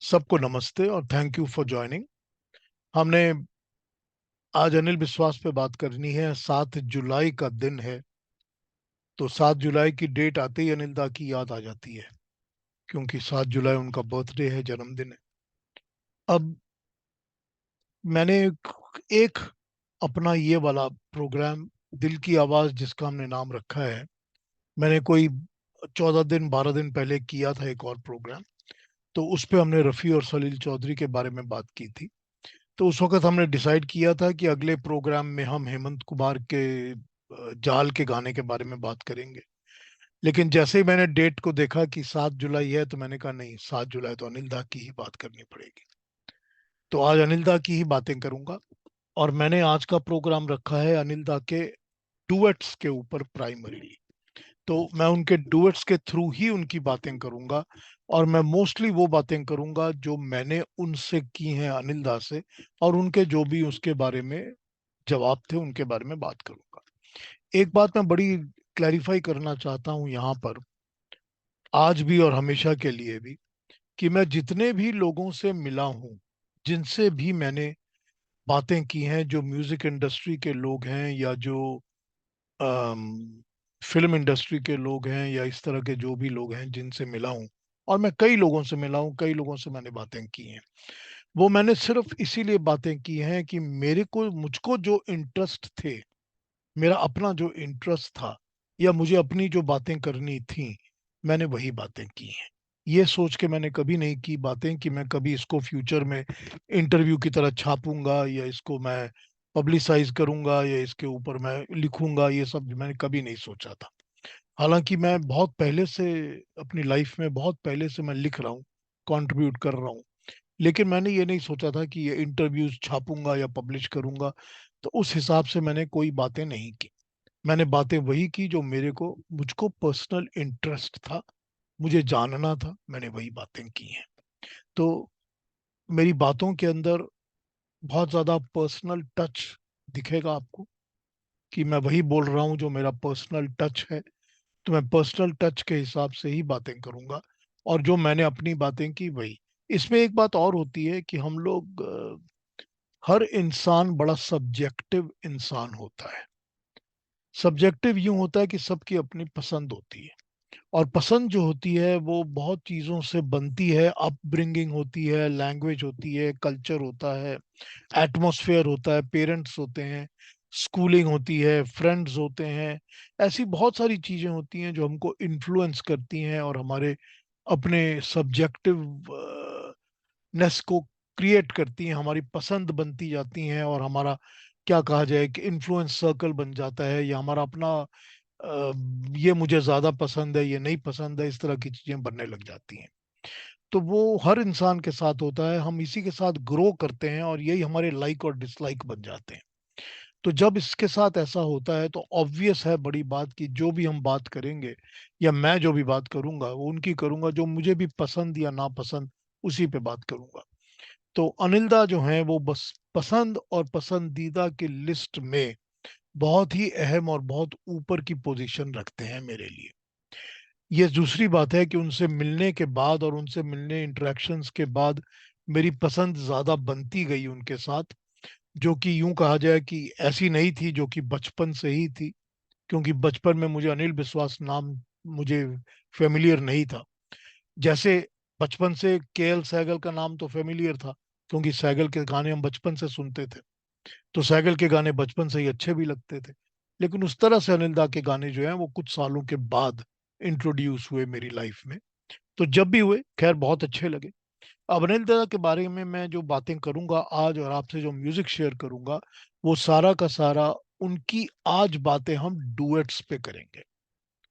सबको नमस्ते और थैंक यू फॉर ज्वाइनिंग। हमने आज अनिल विश्वास पे बात करनी है। 7 जुलाई का दिन है, तो 7 जुलाई की डेट आते ही अनिल दा की याद आ जाती है, क्योंकि 7 जुलाई उनका बर्थडे है, जन्मदिन है। अब मैंने एक अपना ये वाला प्रोग्राम, दिल की आवाज़ जिसका हमने नाम रखा है, मैंने कोई 14 दिन 12 दिन पहले किया था एक और प्रोग्राम। तो उस पे हमने रफ़ी और सलील चौधरी के बारे में बात की थी। तो उस वक्त हमने डिसाइड किया था कि अगले प्रोग्राम में हम हेमंत कुमार के जाल के गाने के बारे में बात करेंगे। लेकिन जैसे ही मैंने डेट को देखा कि 7 जुलाई है, तो मैंने कहा नहीं, 7 जुलाई तो अनिल दा की ही बात करनी पड़ेगी। तो आज अनिल दा की ही बातें करूंगा। और मैंने आज का प्रोग्राम रखा है अनिल दा के डुएट्स के ऊपर प्राइमरीली। तो मैं उनके डुएट्स के थ्रू ही उनकी बातें करूंगा। और मैं मोस्टली वो बातें करूंगा जो मैंने उनसे की हैं, अनिल दा से। और उनके जो भी उसके बारे में जवाब थे, उनके बारे में बात करूंगा। एक बात मैं बड़ी क्लैरिफाई करना चाहता हूं यहाँ पर, आज भी और हमेशा के लिए भी, कि मैं जितने भी लोगों से मिला हूं, जिनसे भी मैंने बातें की हैं, जो म्यूजिक इंडस्ट्री के लोग हैं या जो फिल्म इंडस्ट्री के लोग हैं या इस तरह के जो भी लोग हैं जिनसे मिला हूं, और मैं कई लोगों से मिला हूं, कई लोगों से मैंने बातें की हैं, वो मैंने सिर्फ इसीलिए बातें की हैं कि मेरे को मुझको जो इंटरेस्ट थे, मेरा अपना जो इंटरेस्ट था, या मुझे अपनी जो बातें करनी थी, मैंने वही बातें की हैं। ये सोच के मैंने कभी नहीं की बातें कि मैं कभी इसको फ्यूचर में इंटरव्यू की तरह छापूंगा, या इसको मैं पब्लिसाइज करूंगा, या इसके ऊपर मैं लिखूंगा। ये सब मैंने कभी नहीं सोचा था। हालांकि मैं बहुत पहले से, अपनी लाइफ में बहुत पहले से मैं लिख रहा हूँ, कंट्रीब्यूट कर रहा हूँ। लेकिन मैंने ये नहीं सोचा था कि ये इंटरव्यूज छापूंगा या पब्लिश करूंगा। तो उस हिसाब से मैंने कोई बातें नहीं की। मैंने बातें वही की जो मेरे को, मुझको पर्सनल इंटरेस्ट था, मुझे जानना था, मैंने वही बातें की हैं। तो मेरी बातों के अंदर बहुत ज्यादा पर्सनल टच दिखेगा आपको, कि मैं वही बोल रहा हूँ जो मेरा पर्सनल टच है। तो मैं पर्सनल टच के हिसाब से ही बातें करूंगा, और जो मैंने अपनी बातें की वही। इसमें एक बात और होती है कि हम लोग, हर इंसान बड़ा सब्जेक्टिव इंसान होता है। सब्जेक्टिव यूं होता है कि सबकी अपनी पसंद होती है, और पसंद जो होती है वो बहुत चीज़ों से बनती है। अपब्रिंगिंग होती है, लैंग्वेज होती है, कल्चर होता है, एटमॉस्फेयर होता है, पेरेंट्स होते हैं, स्कूलिंग होती है, फ्रेंड्स होते हैं। ऐसी बहुत सारी चीज़ें होती हैं जो हमको इन्फ्लुएंस करती हैं, और हमारे अपने सब्जेक्टिव नेस को क्रिएट करती हैं, हमारी पसंद बनती जाती हैं, और हमारा, क्या कहा जाए, कि इन्फ्लुएंस सर्कल बन जाता है, या हमारा अपना ये मुझे ज्यादा पसंद है, ये नहीं पसंद है, इस तरह की चीजें बनने लग जाती हैं। तो वो हर इंसान के साथ होता है, हम इसी के साथ ग्रो करते हैं, और यही हमारे लाइक और डिसलाइक बन जाते हैं। तो जब इसके साथ ऐसा होता है, तो ऑब्वियस है बड़ी बात कि जो भी हम बात करेंगे, या मैं जो भी बात करूंगा, वो उनकी करूंगा जो मुझे भी पसंद या नापसंद, उसी पे बात करूंगा। तो अनिल दा जो हैं, वो बस पसंद और पसंदीदा की लिस्ट में बहुत ही अहम और बहुत ऊपर की पोजीशन रखते हैं मेरे लिए। ये दूसरी बात है कि उनसे मिलने के बाद और उनसे मिलने, इंटरेक्शंस के बाद, मेरी पसंद ज्यादा बनती गई उनके साथ। जो कि यूं कहा जाए कि ऐसी नहीं थी, जो कि बचपन से ही थी। क्योंकि बचपन में मुझे अनिल विश्वास नाम मुझे फेमिलियर नहीं था। जैसे बचपन से केएल सहगल का नाम तो फेमिलियर था, क्योंकि सहगल के गाने हम बचपन से सुनते थे। तो सहगल के गाने बचपन से ही अच्छे भी लगते थे। लेकिन उस तरह से अनिल दा के गाने जो हैं, वो कुछ सालों के बाद इंट्रोड्यूस हुए मेरी लाइफ में। तो जब भी हुए, खैर, बहुत अच्छे लगे। अब अनिल दा के बारे में मैं जो बातें करूंगा आज, और आपसे जो म्यूजिक शेयर करूंगा, वो सारा का सारा उनकी आज बातें हम डुएट्स पे करेंगे।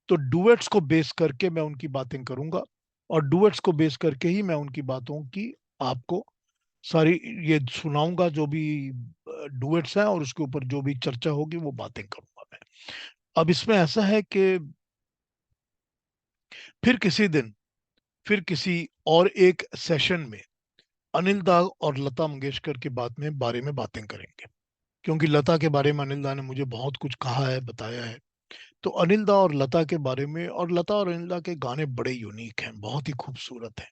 तो डुएट्स को बेस करके मैं उनकी बातें करूंगा, और डुएट्स को बेस करके ही मैं उनकी बातों की आपको सारी ये सुनाऊंगा, जो भी डुएट्स हैं, और उसके ऊपर जो भी चर्चा होगी वो बातें करूंगा मैं। अब इसमें ऐसा है कि फिर किसी दिन, फिर किसी और एक सेशन में अनिल दा और लता मंगेशकर के बारे में बातें करेंगे। क्योंकि लता के बारे में अनिल दा ने मुझे बहुत कुछ कहा है, बताया है। तो अनिल दा और लता के बारे में, और लता और अनिल दा के गाने बड़े यूनिक हैं, बहुत ही खूबसूरत हैं।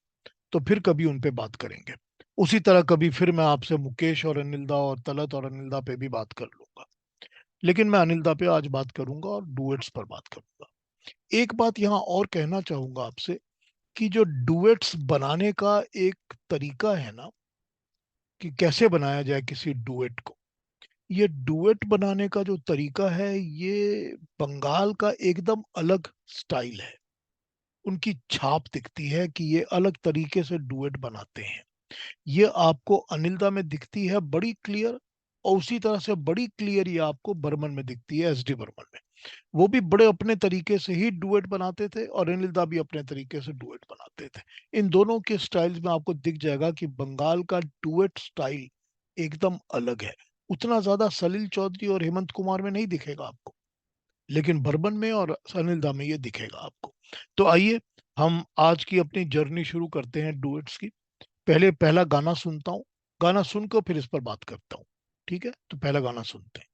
तो फिर कभी उन पे बात करेंगे। उसी तरह कभी फिर मैं आपसे मुकेश और अनिल दा और तलत और अनिल दा पे भी बात कर लूंगा। लेकिन मैं अनिल दा पे आज बात करूंगा और डुएट्स पर बात करूंगा। एक बात यहाँ और कहना चाहूंगा आपसे कि जो डुएट्स बनाने का एक तरीका है ना, कि कैसे बनाया जाए किसी डुएट को, ये डुएट बनाने का जो तरीका है, ये बंगाल का एकदम अलग स्टाइल है। उनकी छाप दिखती है कि ये अलग तरीके से डुएट बनाते हैं। ये आपको अनिल्दा में दिखती है बड़ी क्लियर, और उसी तरह से बड़ी क्लियर ये आपको बर्मन में दिखती है, एस डी बर्मन में। वो भी बड़े अपने तरीके से ही डुएट बनाते थे और अनिल्दा भी अपने तरीके से डुएट बनाते थे। इन दोनों के स्टाइल्स में आपको दिख जाएगा कि बंगाल का डुएट स्टाइल एकदम अलग है। उतना ज्यादा सलील चौधरी और हेमंत कुमार में नहीं दिखेगा आपको, लेकिन बर्मन में और अनिल्दा में ये दिखेगा आपको। तो आइए हम आज की अपनी जर्नी शुरू करते हैं डुएट्स की। पहले पहला गाना सुनता हूँ, गाना सुनकर फिर इस पर बात करता हूँ। ठीक है, तो पहला गाना सुनते हैं।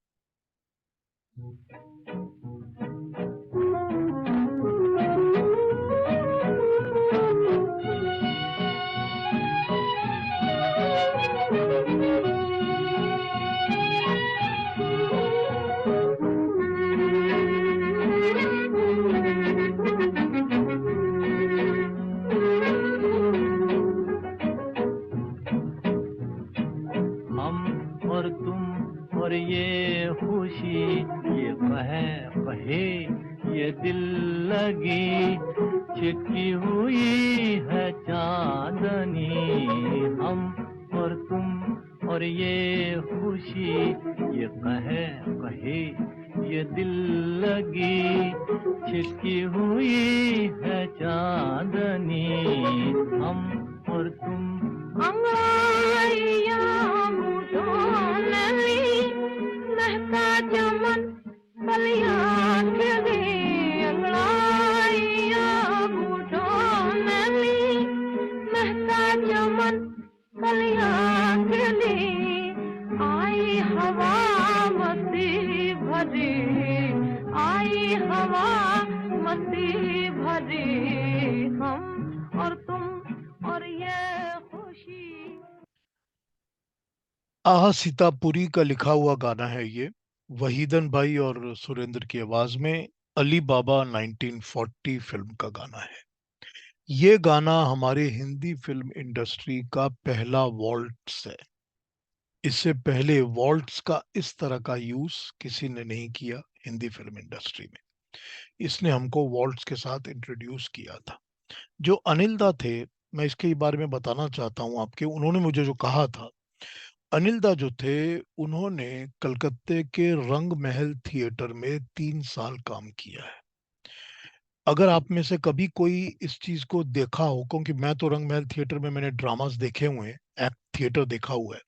हम और तुम और ये खुशी, ये कहे ये दिल लगी, चिटकी हुई है चांदनी। हम और तुम और ये खुशी, ये कहे ये दिल लगी, चिटकी हुई है चांदनी। हम और तुम अंगारियां मुझों ने ली, महका चमन कलियां खिली। अंगारियां मुझों ने ली, महका चमन कलियां खिली। आई हवा मस्ती भरी, आई हवा मस्ती भरी। हम और तुम और ये खुशी। आहा सीतापुरी का लिखा हुआ गाना है ये, वहीदन भाई और सुरेंद्र की आवाज में। अली बाबा 1940 फिल्म का गाना है। ये गाना हमारे हिंदी फिल्म इंडस्ट्री का पहला वॉल्ट्स है। इससे पहले वॉल्ट्स का इस तरह का यूज किसी ने नहीं किया हिंदी फिल्म इंडस्ट्री में। इसने हमको वॉल्ट्स के साथ इंट्रोड्यूस किया था। जो अनिल दा थे, मैं इसके बारे में बताना चाहता हूँ आपके, उन्होंने मुझे जो कहा था, अनिल दा जो थे, उन्होंने कलकत्ते के रंग महल थिएटर में 3 साल काम किया है। अगर आप में से कभी कोई इस चीज को देखा हो, क्योंकि मैं तो रंग महल थिएटर में मैंने ड्रामास देखे हुए हैं, एक्ट थिएटर देखा हुआ है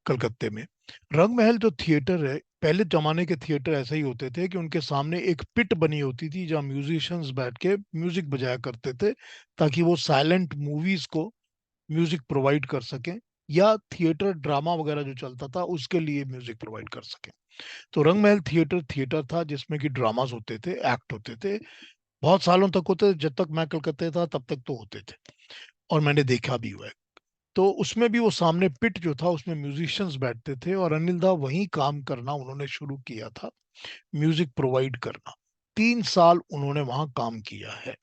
कलकत्ते में। रंग महल जो थिएटर है, पहले जमाने के थिएटर ऐसे ही होते थे कि उनके सामने एक पिट बनी होती थी जहाँ म्यूजिशियंस बैठ के म्यूजिक बजाया करते थे, ताकि वो साइलेंट मूवीज को म्यूजिक प्रोवाइड कर सकें, या थिएटर ड्रामा वगैरह जो चलता था उसके लिए म्यूजिक प्रोवाइड कर सकें। तो रंग महल थिएटर थिएटर था जिसमें कि ड्रामास होते थे, एक्ट होते थे। बहुत सालों तक होते थे, जब तक मैं कलकत्ते था तब तक तो होते थे, और मैंने देखा भी हुआ है। तो उसमें भी वो सामने पिट जो था उसमें म्यूजिशियंस बैठते थे, और अनिल दा वहीं काम करना उन्होंने शुरू किया था, म्यूजिक प्रोवाइड करना। 3 साल उन्होंने वहां काम किया है।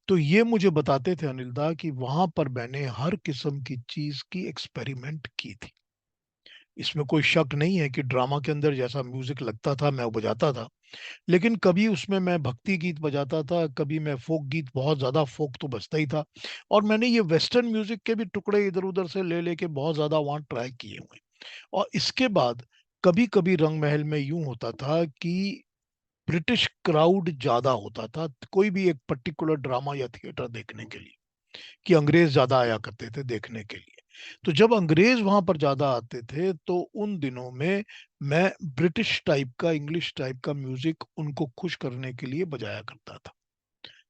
तो ये मुझे बताते थे अनिल दा कि वहां पर मैंने हर किस्म की चीज की एक्सपेरिमेंट की थी। इसमें कोई शक नहीं है कि ड्रामा के अंदर जैसा म्यूजिक लगता था मैं वो बजाता था, लेकिन कभी उसमें मैं भक्ति गीत बजाता था, कभी मैं फोक गीत, बहुत ज्यादा फोक तो बजता ही था। और मैंने ये वेस्टर्न म्यूजिक के भी टुकड़े इधर उधर से ले लेके बहुत ज्यादा वहां ट्राई किए हुए। और इसके बाद कभी कभी रंग महल में यूं होता था कि ब्रिटिश क्राउड ज्यादा होता था कोई भी एक पर्टिकुलर ड्रामा या थिएटर देखने के लिए, कि अंग्रेज ज्यादा आया करते थे देखने के लिए। तो जब अंग्रेज वहां पर ज्यादा आते थे तो उन दिनों में मैं ब्रिटिश टाइप का, इंग्लिश टाइप का म्यूजिक उनको खुश करने के लिए बजाया करता था।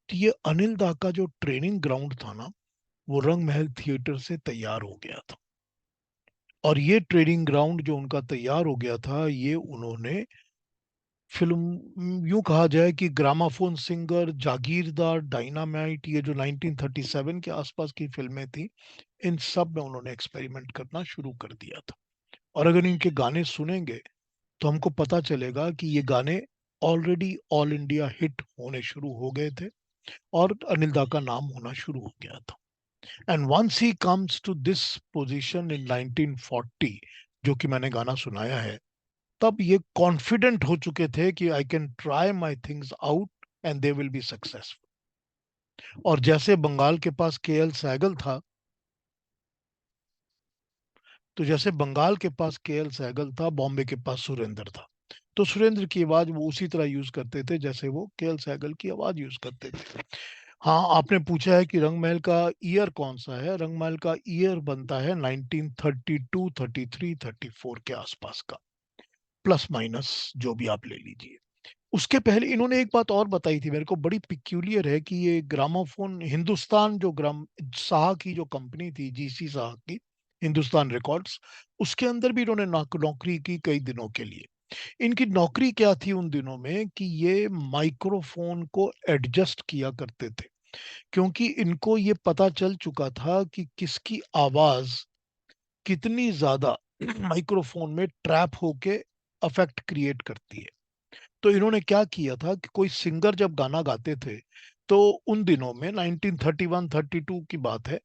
तो ये अनिल दा का जो ट्रेनिंग ग्राउंड था ना, वो रंग महल थिएटर से तैयार हो गया था। और ये ट्रेनिंग ग्राउंड जो उनका तैयार हो गया था, ये उन्होंने फिल्म यूं कहा जाए कि ग्रामाफोन सिंगर, जागीरदार, डायनामाइट, ये जो 1937 के आसपास की फिल्में थी, इन सब में उन्होंने एक्सपेरिमेंट करना शुरू कर दिया था। और अगर इनके गाने सुनेंगे तो हमको पता चलेगा कि ये गाने ऑलरेडी ऑल इंडिया हिट होने शुरू हो गए थे और अनिल दा का नाम होना शुरू हो गया था। And once he comes to this position in 1940, जो कि मैंने गाना सुनाया है, तब ये कॉन्फिडेंट हो चुके थे कि I can try my things out and they will be successful. और जैसे बंगाल के पास केएल सहगल था, तो जैसे बंगाल के पास केएल सहगल था, बॉम्बे के पास सुरेंद्र था। तो सुरेंद्र की आवाज वो उसी तरह यूज करते थे जैसे वो केएल सहगल की आवाज यूज करते थे। हाँ, आपने पूछा है कि रंगमहल का ईयर कौन सा है। रंगमहल का ईयर बनता है 1932, 33, 34 के आसपास का, प्लस माइनस जो भी आप ले लीजिए। उसके पहले इन्होंने एक बात और बताई थी मेरे को, बड़ी पिक्यूलियर है, कि ये ग्रामोफोन हिंदुस्तान, जो ग्राम शाह की जो कंपनी थी, जीसी शाह की, हिंदुस्तान रिकॉर्ड्स, उसके अंदर भी इन्होंने नौकरी की कई दिनों के लिए। इनकी नौकरी क्या थी उन दिनों में, कि ये माइक्रोफोन को एडजस्ट किया करते थे, क्योंकि इनको ये पता चल चुका था कि किसकी आवाज कितनी ज्यादा माइक्रोफोन में ट्रैप होके अफेक्ट क्रिएट करती है। तो इन्होंने क्या किया था कि कोई सिंगर जब गाना गाते थे, तो उन दिनों में 1931-32 की बात है,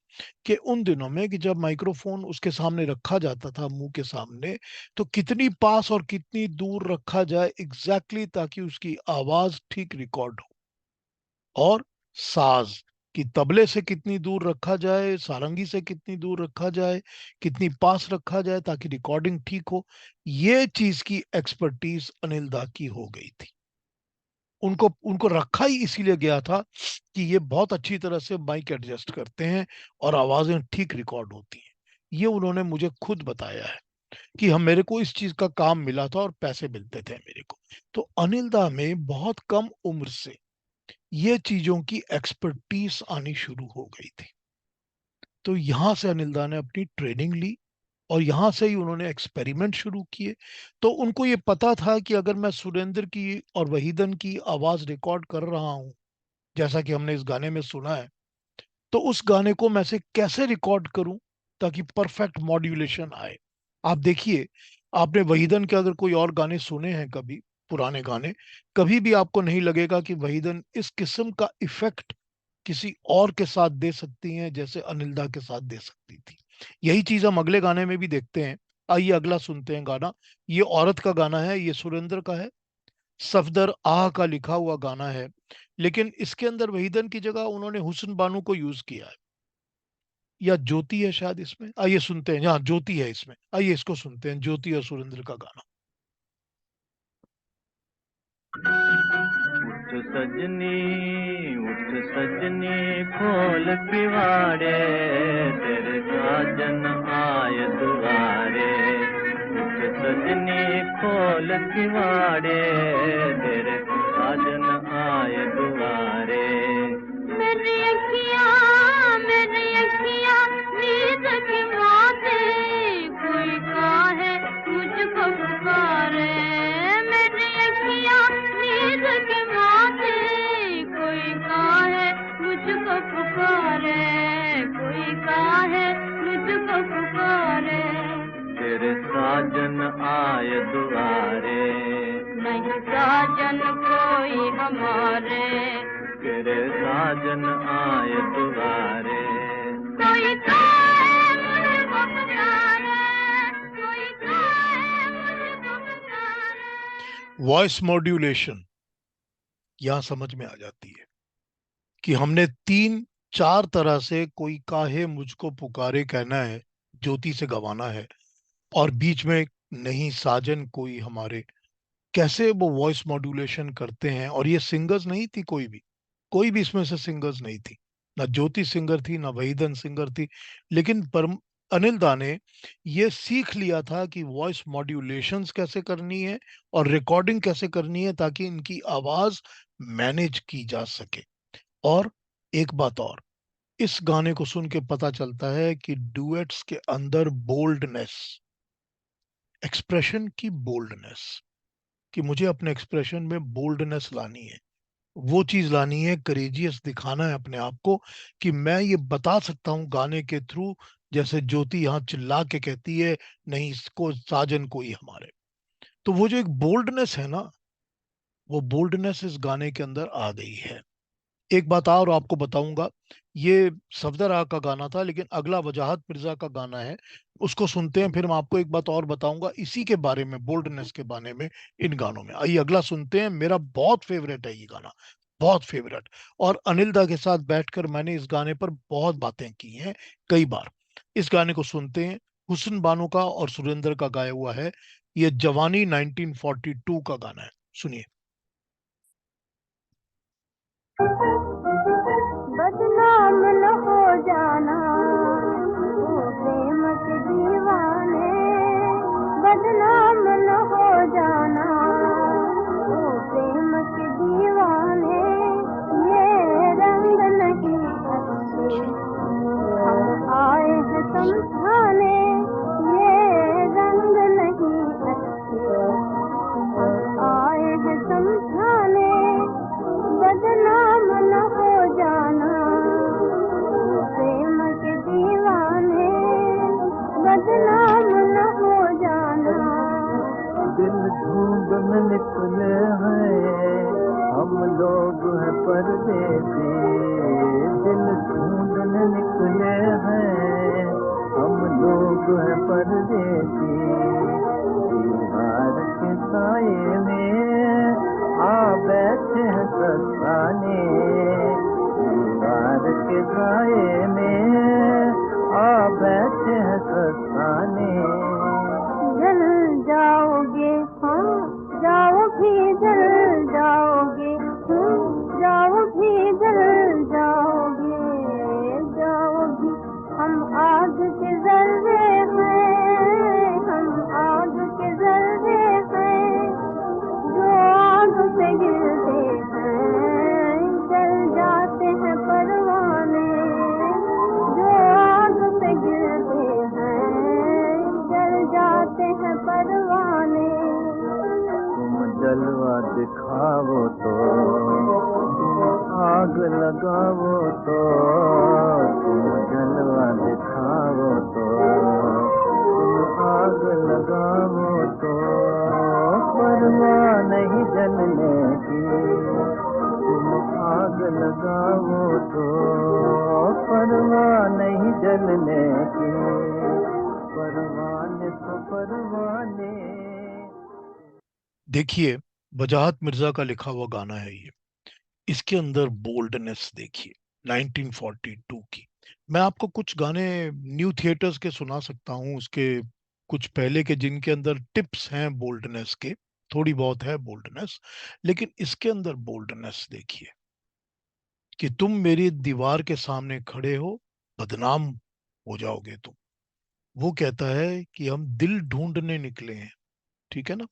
कि उन दिनों में कि जब माइक्रोफोन उसके सामने रखा जाता था, मुंह के सामने, तो कितनी पास और कितनी दूर रखा जाए एग्जैक्टली, ताकि उसकी आवाज ठीक रिकॉर्ड हो। और साज, कि तबले से कितनी दूर रखा जाए, सारंगी से कितनी दूर रखा जाए, कितनी पास रखा जाए ताकि रिकॉर्डिंग ठीक हो, ये चीज की एक्सपर्टीज अनिल दा की हो गई थी। उनको उनको रखा ही इसीलिए गया था कि ये बहुत अच्छी तरह से माइक एडजस्ट करते हैं और आवाजें ठीक रिकॉर्ड होती हैं। ये उन्होंने मुझे खुद बताया है कि हम मेरे को इस चीज का काम मिला था और पैसे मिलते थे मेरे को। तो अनिल दा में बहुत कम उम्र से ये चीजों की एक्सपर्टीज आनी शुरू हो गई थी। तो यहाँ से अनिल दा ने अपनी ट्रेनिंग ली और यहाँ से ही उन्होंने एक्सपेरिमेंट शुरू किए। तो उनको ये पता था कि अगर मैं सुरेंद्र की और वहीदन की आवाज रिकॉर्ड कर रहा हूँ, जैसा कि हमने इस गाने में सुना है, तो उस गाने को मैं से कैसे रिकॉर्ड करूं ताकि परफेक्ट मॉड्यूलेशन आए। आप देखिए, आपने वहीदन के अगर कोई और गाने सुने हैं कभी, पुराने गाने, कभी भी आपको नहीं लगेगा कि वहीदन इस किस्म का इफेक्ट किसी और के साथ दे सकती हैं जैसे अनिल दा के साथ दे सकती थी। यही चीज हम अगले गाने में भी देखते हैं। आइए अगला सुनते हैं गाना। ये औरत का गाना है, ये सुरेंद्र का है, सफदर आह का लिखा हुआ गाना है, लेकिन इसके अंदर वहीदन की जगह उन्होंने हुस्न बानो को यूज किया है, या ज्योति है शायद इसमें। आइए सुनते हैं, हाँ ज्योति है इसमें, आइए इसको सुनते हैं, ज्योति और सुरेंद्र का गाना। उठ सजनी उठ सजनी खोल किवाड़े तेरे साजन आए दुआरे। उठ सजनी खोल किवाड़े तेरे साजन आए दुआरे। मेरी अखियाँ नींद की माते, कोई काहे मुझको पुकारे। मेरी अखियाँ नींद की माते, कोई काहे मुझको पुकारे, कोई काहे मुझको पुकारे। तेरे साजन आए दुआरे। नहीं साजन कोई हमारे, तेरे साजन आए दुआरे। कोई काहे मुझको पुकारे, कोई काहे मुझको पुकारे। वॉइस मॉड्यूलेशन यहां समझ में आ जाती है कि हमने तीन चार तरह से कोई काहे मुझको पुकारे कहना है, ज्योति से गवाना है, और बीच में नहीं साजन कोई हमारे, कैसे वो वॉइस मॉड्यूलेशन करते हैं। और ये सिंगर्स नहीं थी, कोई भी इसमें से सिंगर्स नहीं थी, ना ज्योति सिंगर थी ना वहीदन सिंगर थी, लेकिन पर अनिल दा ने ये सीख लिया था कि वॉइस मॉड्यूलेशंस कैसे करनी है और रिकॉर्डिंग कैसे करनी है ताकि इनकी आवाज मैनेज की जा सके। और एक बात और, इस गाने को सुन के पता चलता है कि डुएट्स के अंदर बोल्डनेस, एक्सप्रेशन की बोल्डनेस, कि मुझे अपने एक्सप्रेशन में बोल्डनेस लानी है, वो चीज लानी है, करेजियस दिखाना है अपने आप को कि मैं ये बता सकता हूँ गाने के थ्रू, जैसे ज्योति यहाँ चिल्ला के कहती है, नहीं इसको साजन कोई हमारे। तो वो जो एक बोल्डनेस है ना, वो बोल्डनेस इस गाने के अंदर आ गई है। एक बात और आपको बताऊंगा, ये सफदर आगा का गाना था, लेकिन अगला वजाहत मिर्जा का गाना है, उसको सुनते हैं, फिर मैं आपको एक बात और बताऊंगा इसी के बारे में, बोल्डनेस के बारे में इन गानों में। आइए अगला सुनते हैं, मेरा बहुत फेवरेट है ये गाना, बहुत फेवरेट। और अनिल दा के साथ बैठकर मैंने इस गाने पर बहुत बातें की हैं, कई बार। इस गाने को सुनते हैं, हुस्न बानो का और सुरेंद्र का गाया हुआ है, ये जवानी 1942 का गाना है, सुनिए। बदनाम न हो जाना तू प्रेम के दीवाने, बदनाम न हो जाना तू प्रेम के दीवाने, ये रंग नहीं अच्छे हम आए हैं समझाने, ये रंग नहीं अच्छे हम आए हैं समझाने, बदनाम न हो जाना प्रेम के दीवाने, बदनाम न हो जाना। दिल ढूंढने निकले हैं हम लोग हैं परदेसी, दिल ढूंढने निकले हैं हम लोग हैं परदेसी, दीवार के साए में आ बैठे हैं सताने, दीवार के साए में आ बैठे हैं सताने। जल जाओगे हाँ जाओ भी जल जाओगे, जाओ भी जल जाओगे, जाओ भी हम आग के जर्रे हैं, हम आग के जर्रे हैं, जो आग पे गिरते हैं जल जाते हैं परवाने, जो आग पे गिरते हैं जल जाते हैं परवाने। तुम जलवा दिखाओ तो, आग लगाओ तो, तुम जलवा दिखाओ तो, तुम आग लगाओ तो, परवाह नहीं जलने की, तुम आग लगाओ तो, परवाह नहीं जलने की, परवाने तो परवाने। देखिए, वजाहत मिर्जा का लिखा हुआ गाना है ये, इसके अंदर बोल्डनेस देखिए 1942 की। मैं आपको कुछ गाने न्यू थिएटर्स के सुना सकता हूँ, उसके कुछ पहले के जिनके अंदर टिप्स हैं बोल्डनेस के, थोड़ी बहुत है बोल्डनेस, लेकिन इसके अंदर बोल्डनेस देखिए कि तुम मेरी दीवार के सामने खड़े हो, बदनाम हो जाओगे तुम। वो कहता है कि हम दिल ढूंढने निकले हैं, ठीक है ना,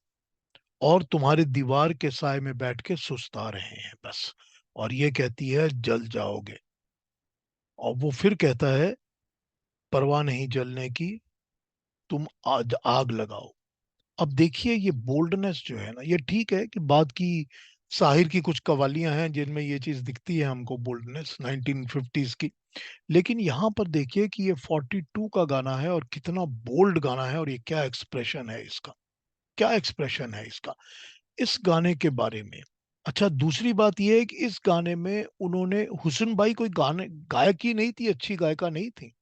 और तुम्हारी दीवार के साए में बैठ के सुस्ता रहे हैं बस। और ये कहती है जल जाओगे, और वो फिर कहता है परवाह नहीं जलने की, तुम आज आग लगाओ। अब देखिए ये बोल्डनेस जो है ना, ये ठीक है कि बाद की साहिर की कुछ कवालियां हैं जिनमें ये चीज दिखती है हमको, बोल्डनेस 1950s की। लेकिन यहाँ पर देखिए कि ये 42 का गाना है और कितना बोल्ड गाना है, और ये क्या एक्सप्रेशन है इसका, क्या एक्सप्रेशन है इसका इस गाने के बारे में। अच्छा, दूसरी बात यह है कि इस गाने में उन्होंने, हुस्न बाई कोई गाने गायक ही नहीं थी, अच्छी गायिका नहीं थी,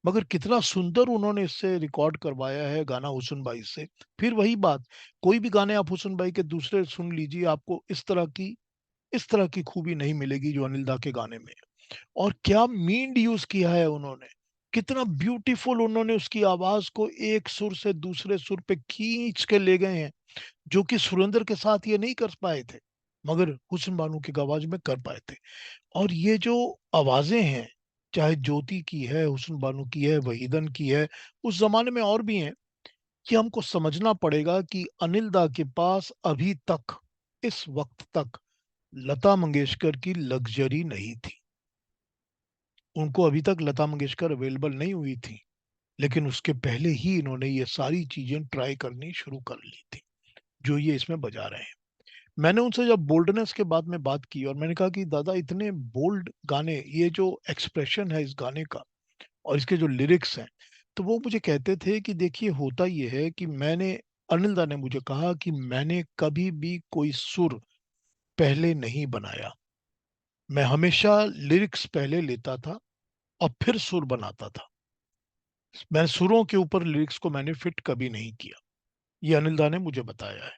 मगर कितना सुंदर उन्होंने इससे रिकॉर्ड करवाया है गाना हुस्न बाई से। फिर वही बात, कोई भी गाने आप हुस्न बाई के दूसरे सुन लीजिए, आपको इस तरह की खूबी नहीं मिलेगी जो अनिल दा के गाने में है। और क्या मींड यूज किया है उन्होंने, कितना ब्यूटीफुल उन्होंने उसकी आवाज को एक सुर से दूसरे सुर पे खींच के ले गए हैं, जो कि सुरेंद्र के साथ ये नहीं कर पाए थे, मगर हुस्न बानो की आवाज में कर पाए थे। और ये जो आवाजें हैं, चाहे ज्योति की है, हुस्न बानो की है, वहीदन की है, उस जमाने में और भी हैं, कि हमको समझना पड़ेगा कि अनिल दा के पास अभी तक, इस वक्त तक लता मंगेशकर की लग्जरी नहीं थी। उनको अभी तक लता मंगेशकर अवेलेबल नहीं हुई थी, लेकिन उसके पहले ही इन्होंने ये सारी चीजें ट्राई करनी शुरू कर ली थी, जो ये इसमें बजा रहे हैं। मैंने उनसे जब बोल्डनेस के बाद में बात की और मैंने कहा कि दादा इतने बोल्ड गाने, ये जो एक्सप्रेशन है इस गाने का और इसके जो लिरिक्स हैं, तो वो मुझे कहते थे कि देखिए होता ये है कि अनिल दा ने मुझे कहा कि मैंने कभी भी कोई सुर पहले नहीं बनाया। मैं हमेशा लिरिक्स पहले लेता था और फिर सुर बनाता था। मैं सुरों के ऊपर लिरिक्स को मैंने फिट कभी नहीं किया। ये अनिल दा ने मुझे बताया है।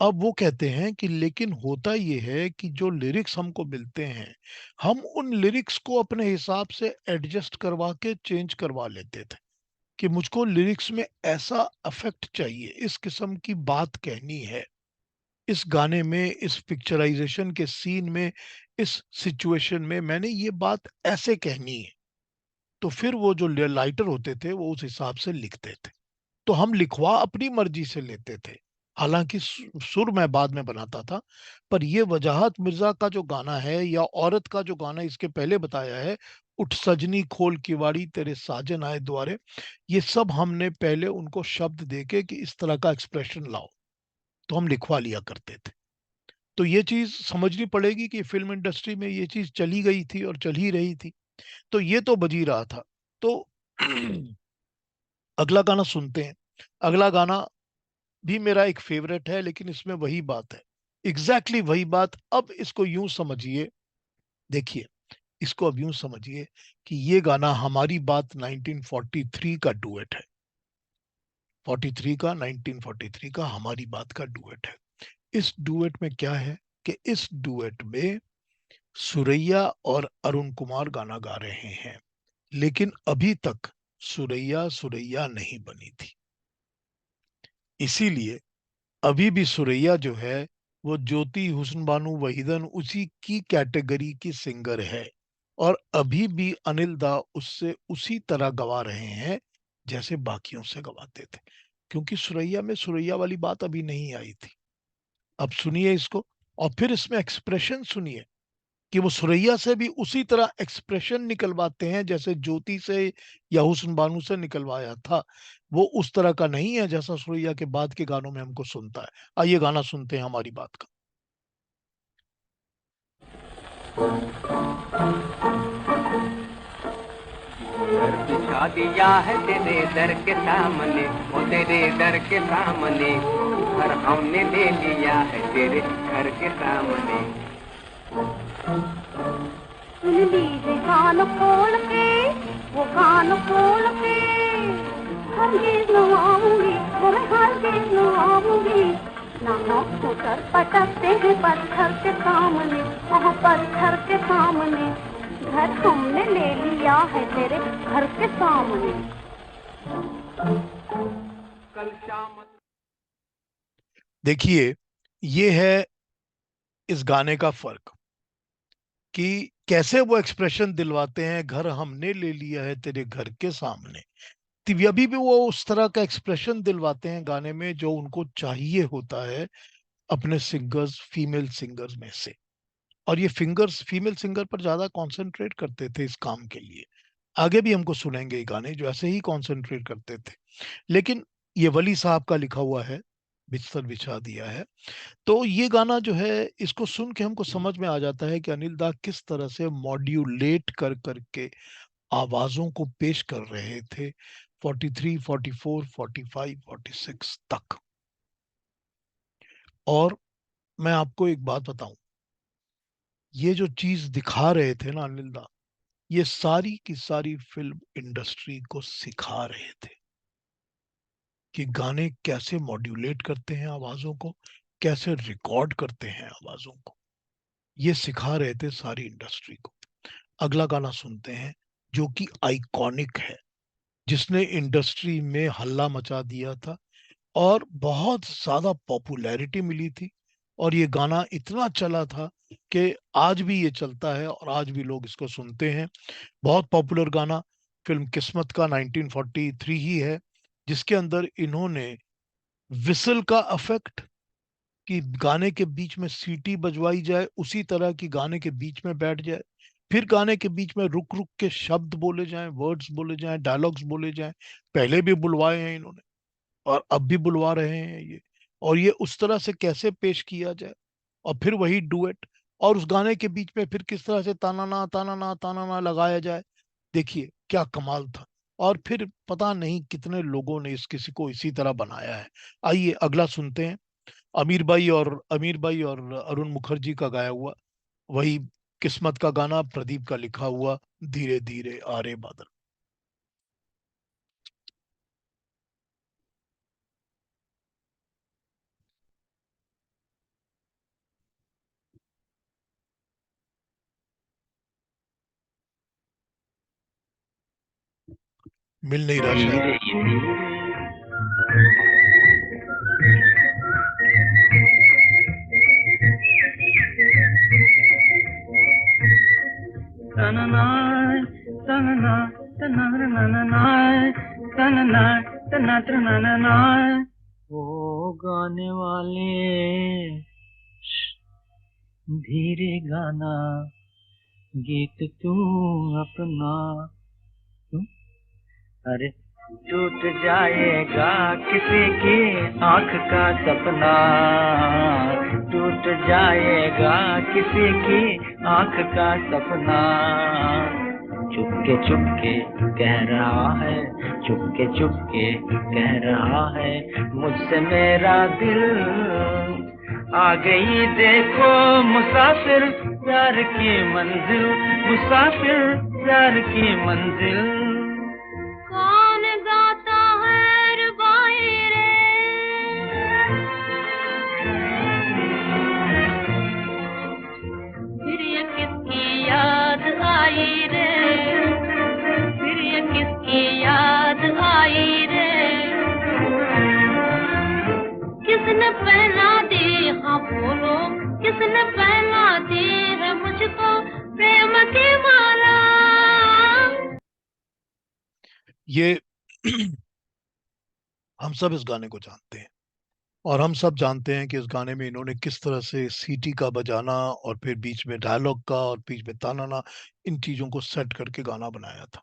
अब वो कहते हैं कि लेकिन होता ये है कि जो लिरिक्स हमको मिलते हैं, हम उन लिरिक्स को अपने हिसाब से एडजस्ट करवा के चेंज करवा लेते थे कि मुझको लिरिक्स में ऐसा अफेक्ट चाहिए, इस किस्म की बात कहनी है, इस गाने में, इस पिक्चराइजेशन के सीन में, इस सिचुएशन में मैंने ये बात ऐसे कहनी है। तो फिर वो जो लाइटर होते थे वो उस हिसाब से लिखते थे। तो हम लिखवा अपनी मर्जी से लेते थे। हालाँकि सुर मैं बाद में बनाता था, पर ये वजाहत मिर्ज़ा का जो गाना है या औरत का जो गाना इसके पहले बताया है, उठ सजनी खोल किवाड़ी तेरे साजन आए दुआरे, ये सब हमने पहले उनको शब्द देके कि इस तरह का एक्सप्रेशन लाओ, तो हम लिखवा लिया करते थे। तो ये चीज़ समझनी पड़ेगी कि फ़िल्म इंडस्ट्री में ये चीज़ चली गई थी और चल ही रही थी। तो ये तो बज ही रहा था। तो अगला गाना सुनते हैं। अगला गाना भी मेरा एक फेवरेट है, लेकिन इसमें वही बात है, एग्जैक्टली वही बात। अब इसको यूं समझिए, देखिए, इसको अब यूं समझिए कि ये गाना हमारी बात 1943 का डुएट है। 1943 का हमारी बात का डुएट है। इस डुएट में क्या है कि इस डुएट में सुरैया और अरुण कुमार गाना गा रहे हैं, लेकिन अभी तक सुरैया सुरैया नहीं बनी थी। इसीलिए अभी भी सुरैया जो है वो ज्योति हुस्न बानो वहीदन उसी की कैटेगरी की सिंगर है, और अभी भी अनिल दा उससे उसी तरह गवा रहे हैं जैसे बाकियों से गवाते थे, क्योंकि सुरैया में सुरैया वाली बात अभी नहीं आई थी। अब सुनिए इसको, और फिर इसमें एक्सप्रेशन सुनिए कि वो सुरैया से भी उसी तरह एक्सप्रेशन निकलवाते हैं जैसे ज्योति से या हुस्न बानो से निकलवाया था। वो उस तरह का नहीं है जैसा सुरैया के बाद के गानों में हमको सुनता है। आइए गाना सुनते हैं हमारी बात का। घर बिछा दिया है तेरे दर के सामने, वो तेरे दर के सामने, घर हमने ले लिया है तेरे घर के सामने। सुन लीजिए कान खोल के, वो कान खोल के, हरगिज़ न आऊंगी, वो मैं हरगिज़ न आऊंगी। ना हम उतर पटकते हैं पत्थर के सामने, वहाँ पत्थर के सामने, घर हमने ले लिया है तेरे घर के सामने। कल शाम देखिए, ये है इस गाने का फर्क कि कैसे वो एक्सप्रेशन दिलवाते हैं, घर हमने ले लिया है तेरे घर के सामने। तो अभी भी वो उस तरह का एक्सप्रेशन दिलवाते हैं गाने में जो उनको चाहिए होता है अपने सिंगर्स, फीमेल सिंगर्स में से। और ये फिंगर्स फीमेल सिंगर पर ज्यादा कंसंट्रेट करते थे इस काम के लिए। आगे भी हमको सुनेंगे ये गाने जो ऐसे ही कंसंट्रेट करते थे। लेकिन ये वली साहब का लिखा हुआ है, बिस्तर बिछा दिया है। तो ये गाना जो है, इसको सुन के हमको समझ में आ जाता है कि अनिल दा किस तरह से मॉड्यूलेट कर करके आवाजों को पेश कर रहे थे 43, 44, 45, 46 तक। और मैं आपको एक बात बताऊं, ये जो चीज दिखा रहे थे ना अनिल दा, ये सारी की सारी फिल्म इंडस्ट्री को सिखा रहे थे कि गाने कैसे मॉड्यूलेट करते हैं आवाजों को, कैसे रिकॉर्ड करते हैं आवाजों को। ये सिखा रहे थे सारी इंडस्ट्री को। अगला गाना सुनते हैं जो कि आइकॉनिक है, जिसने इंडस्ट्री में हल्ला मचा दिया था और बहुत ज्यादा पॉपुलैरिटी मिली थी, और ये गाना इतना चला था कि आज भी ये चलता है और आज भी लोग इसको सुनते हैं। बहुत पॉपुलर गाना फिल्म किस्मत का 1943 ही है, जिसके अंदर इन्होंने विसल का इफेक्ट, कि गाने के बीच में सीटी बजवाई जाए उसी तरह की गाने के बीच में बैठ जाए, फिर गाने के बीच में रुक रुक के शब्द बोले जाएं, वर्ड्स बोले जाएं, डायलॉग्स बोले जाएं। पहले भी बुलवाए हैं इन्होंने और अब भी बुलवा रहे हैं ये। और ये उस तरह से कैसे पेश किया जाए, और फिर वही डुएट, और उस गाने के बीच में फिर किस तरह से ताना ना ताना ना लगाया जाए। देखिए क्या कमाल था। और फिर पता नहीं कितने लोगों ने इस किसी को इसी तरह बनाया है। आइए अगला सुनते हैं, अमीर भाई और अरुण मुखर्जी का गाया हुआ वही किस्मत का गाना, प्रदीप का लिखा हुआ धीरे धीरे आ रे बादल। मिल नहीं रहा शायद। धीरे धीरे तनना तनना तनना तनना तनना तनना। ओ गाने वाले धीरे गाना, गीत तू अपना। अरे टूट जाएगा किसी की आंख का सपना, टूट जाएगा किसी की आंख का सपना। चुपके कह रहा है, चुपके कह रहा है मुझसे मेरा दिल। आ गई देखो मुसाफिर प्यार की मंजिल, मुसाफिर प्यार की मंजिल। कौन गाता है रुबाई रे, फिर ये किसकी याद आई रे, फिर ये किसकी याद आई रे। किसने पहना दी, हाँ बोलो, किसने पहना दी है मुझको प्रेम की माला। ये हम सब इस गाने को जानते हैं, और हम सब जानते हैं कि इस गाने में इन्होंने किस तरह से सीटी का बजाना और फिर बीच में डायलॉग का और बीच में तानाना, इन चीजों को सेट करके गाना बनाया था।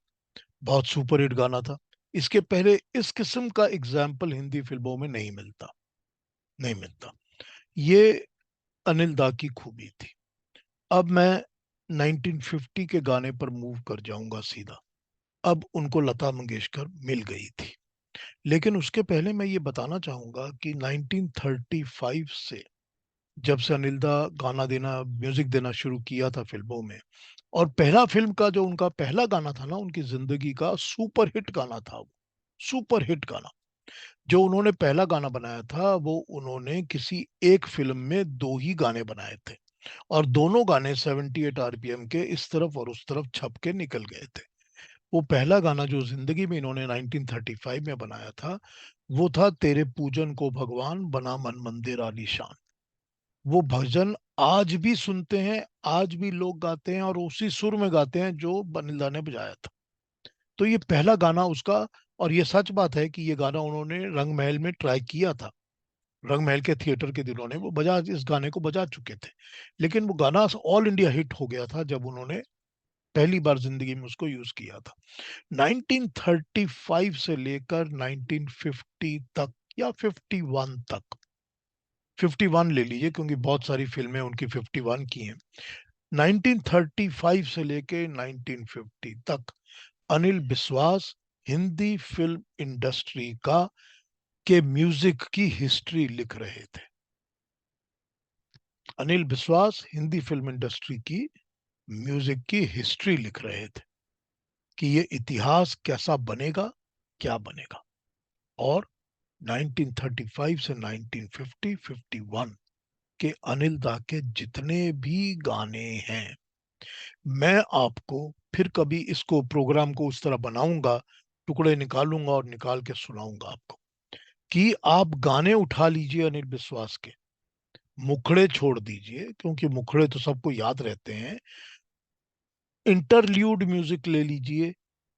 बहुत सुपर हिट गाना था। इसके पहले इस किस्म का एग्जाम्पल हिंदी फिल्मों में नहीं मिलता, नहीं मिलता। ये अनिल दा की खूबी थी। अब मैं 1950 के गाने पर मूव कर जाऊंगा सीधा। अब उनको लता मंगेशकर मिल गई थी, लेकिन उसके पहले मैं ये बताना चाहूंगा कि 1935 से जब से अनिल दा गाना देना, म्यूजिक देना शुरू किया था फिल्मों में, और पहला फिल्म का जो उनका पहला गाना था ना, उनकी जिंदगी का सुपर हिट गाना था वो, सुपर हिट गाना। जो उन्होंने पहला गाना बनाया था वो उन्होंने किसी एक फिल्म में दो ही गाने बनाए थे, और दोनों गाने 78 आरपीएम के इस तरफ और उस तरफ छप के निकल गए थे। वो पहला गाना जो जिंदगी में इन्होंने 1935 में बनाया था वो था तेरे पूजन को भगवान बना मन मंदिर आलीशान। वो भजन आज भी सुनते हैं, आज भी लोग गाते हैं, और उसी सुर में गाते हैं जो अनिल दा ने बजाया था। तो ये पहला गाना उसका, और ये सच बात है कि ये गाना उन्होंने रंग महल में ट्राई किया था। रंग महल के थिएटर के दिनों ने वो बजा, इस गाने को बजा चुके थे, लेकिन वो गाना ऑल इंडिया हिट हो गया था जब उन्होंने पहली बार जिंदगी में उसको यूज किया था। 1935 से लेकर 1950 तक या 51 तक, 51 ले लीजिए क्योंकि बहुत सारी फिल्में उनकी 51 की हैं। 1935 से लेकर 1950 तक अनिल बिस्वास हिंदी फिल्म इंडस्ट्री का के म्यूजिक की हिस्ट्री लिख रहे थे। अनिल बिस्वास हिंदी फिल्म इंडस्ट्री की म्यूजिक की हिस्ट्री लिख रहे थे कि ये इतिहास कैसा बनेगा, क्या बनेगा। और 1935 से 1950 51 के अनिल दा के जितने भी गाने हैं, मैं आपको फिर कभी इसको प्रोग्राम को उस तरह बनाऊंगा, टुकड़े निकालूंगा और निकाल के सुनाऊंगा आपको, कि आप गाने उठा लीजिए अनिल विश्वास के, मुखड़े छोड़ दीजिए क्योंकि मुखड़े तो सबको याद रहते हैं। इंटरल्यूड म्यूजिक ले लीजिए